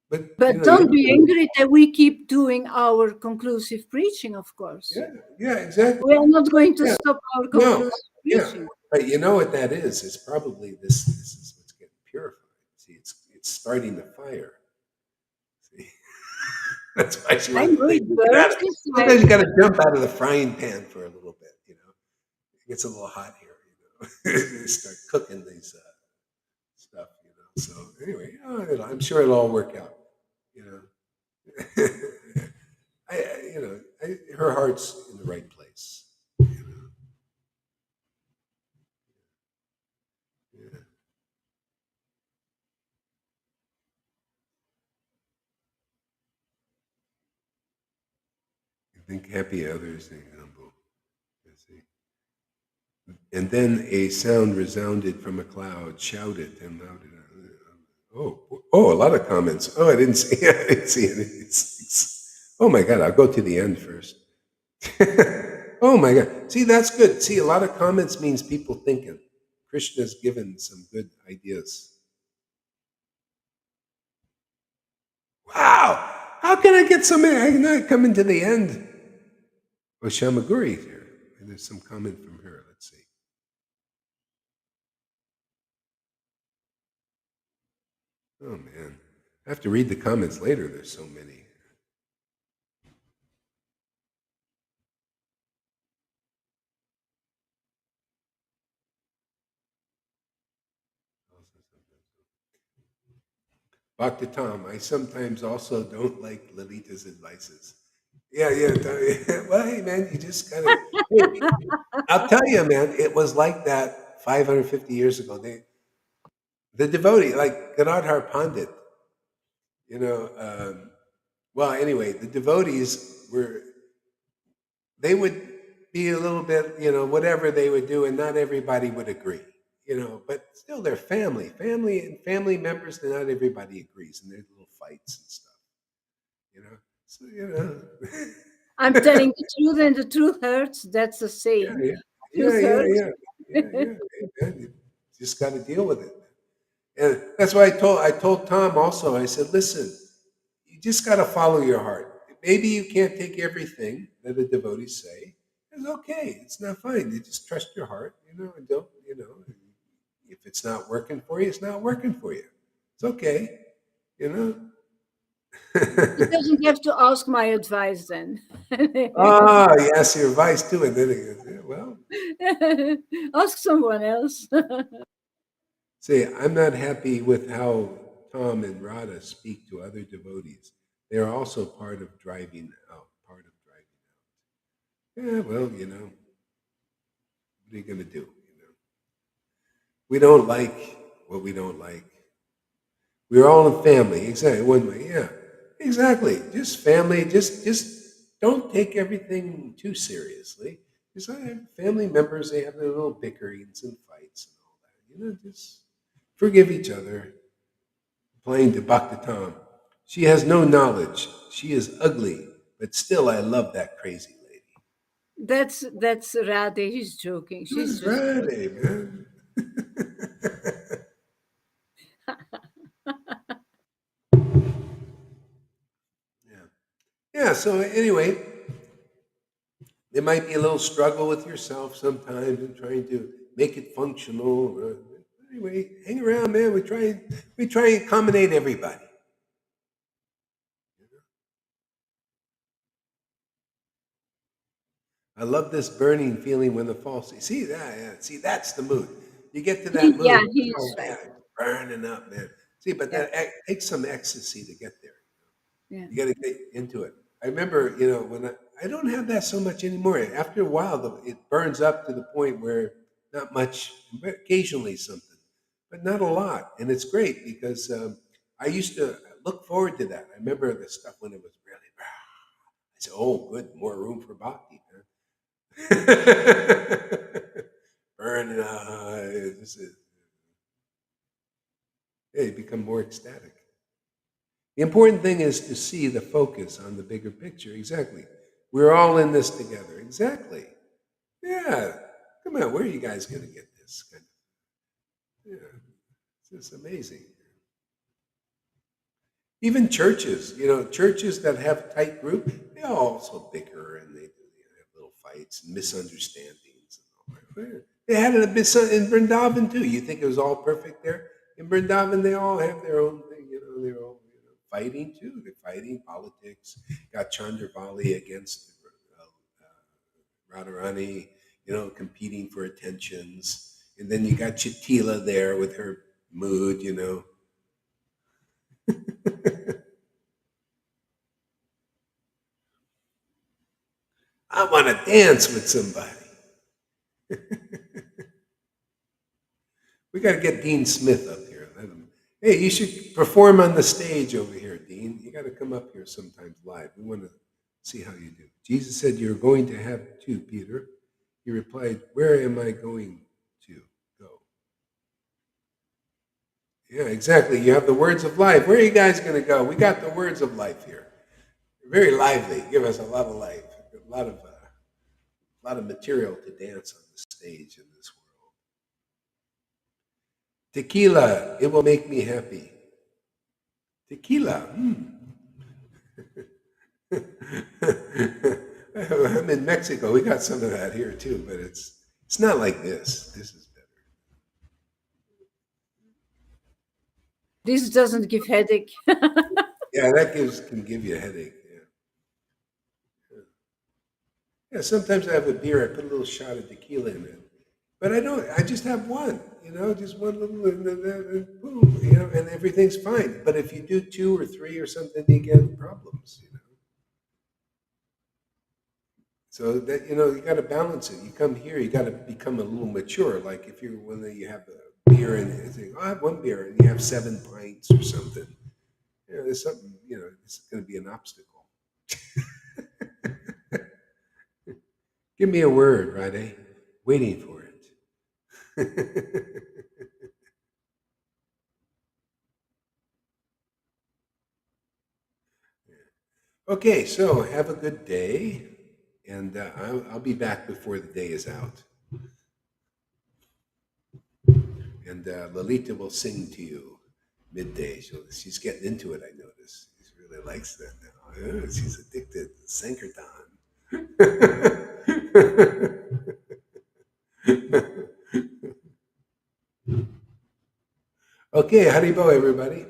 But But you don't have be to. angry that we keep doing our conclusive preaching, of course. Yeah, yeah, exactly. We are not going to Yeah, stop our no, conclusive yeah. preaching. But you know what that is? It's probably this. This is what's getting purified. See, it's starting the fire. See, that's why she I wants to know take it you out burns of. Sometimes you inside. got to jump out of the frying pan for a little bit. It gets a little hot here. You start cooking these stuff. So anyway, I'm sure it'll all work out. You know, her heart's in the right place. Yeah. I think happy others and humble. Let's see. And then a sound resounded from a cloud, shouted and louder. Oh, a lot of comments. Oh, I didn't see. I didn't see any. Oh my God! I'll go to the end first. Oh my God! See, that's good. See, a lot of comments means people thinking. Krishna's given some good ideas. Wow! How can I get so many? I'm not coming to the end. Oh, Shamaguri is here. And there's some comment from her. Let's see. Oh man, I have to read the comments later. There's so many. Dr. Tom, I sometimes also don't like Lolita's advices. Yeah, yeah. Well, hey, man, you just gotta. Hey, I'll tell you, man, it was like that 550 years ago. The devotee, like Ganadhar Pandit, you know. Well, anyway, the devotees were they would be a little bit, whatever they would do, and not everybody would agree, but still they're family and family members, and not everybody agrees, and there's little fights and stuff, you know. So, I'm telling the truth, and the truth hurts. That's the yeah, saying. yeah, yeah, Truth yeah, hurts. yeah, yeah, yeah. Hey, man, you just got to deal with it. And that's why I told Tom also. I said, listen, you just got to follow your heart. Maybe you can't take everything that the devotees say. It's okay. It's not fine. You just trust your heart, and don't, if it's not working for you, it's not working for you. It's okay, you He know. doesn't have to ask my advice then. Ah, yes, your advice too. And then it goes, yeah, well, Ask someone else. say, I'm not happy with how Tom and Radha speak to other devotees. They are also part of driving out, part of driving out. Yeah, well, what are you going to do? We don't like what we don't like. We're all in family. Exactly. One way. Yeah. Exactly. Just family. Just don't take everything too seriously. Because I have family members, they have their little bickerings and fights and all that. Just forgive each other. Playing to Bhakti Tom. She has no knowledge. She is ugly, but still I love that crazy lady. That's Radhe. He's joking. She's That's just right, joking. man. Yeah. Yeah. So anyway, there might be a little struggle with yourself sometimes in trying to make it functional. Anyway, hang around, man. We try and accommodate everybody. I love this burning feeling when the falls. See that? Yeah, see, that's the mood. You get to that mood. Yeah, Oh he's man, right. it's burning up, man. See, but Yeah, that takes some ecstasy to get there. yeah. You got to get into it. I remember, when I don't have that so much anymore. After a while, it burns up to the point where not much, but occasionally something, but not a lot. And it's great because I used to look forward to that. I remember the stuff when it was really, I said, oh, good, more room for bhakti, man. Burning, yeah, you become more ecstatic. The important thing is to see the focus on the bigger picture. Exactly. We're all in this together. Exactly. Yeah. Come on, where are you guys going to get this? Yeah. It's just amazing. Even churches, churches that have tight group, they all also bicker and they have little fights and misunderstandings. And all that. They had it a bit in Vrindavan too. You think it was all perfect there? In Vrindavan, they all have their own thing. They're all fighting too. They're fighting politics. Got Chandravali against Radharani, competing for attentions. And then you got Chitila there with her mood. I want to dance with somebody. We got to get Dean Smith up here. Let him. Hey, you should perform on the stage over here, Dean. You got to come up here sometimes live. We want to see how you do. Jesus said, "You're going to have two, Peter." He replied, "Where am I going to go?" Yeah, exactly. You have the words of life. Where are you guys going to go? We got the words of life here. Very lively. Give us a lot of life, a lot of material to dance on the stage in this world. Tequila, it will make me happy. Tequila. I'm in Mexico. We got some of that here too, but it's not like this. This is better. This doesn't give headache. Yeah, that can give you a headache. Yeah. Yeah, sometimes I have a beer. I put a little shot of tequila in it, but I don't. I just have one. Just one little, and boom. And everything's fine. But if you do two or three or something, you get problems. So that you got to balance it. You come here, you got to become a little mature. Like if you're when you have a beer and you think, I have one beer, and you have 7 pints or something. There's something. It's going to be an obstacle. Give me a word, Rade. Waiting for it. Okay, so have a good day, and I'll be back before the day is out. And Lalita will sing to you midday. She's getting into it, I notice. She really likes that now. She's addicted to Sankirtan. Okay, Haribo, everybody.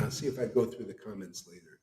I'll see if I go through the comments later.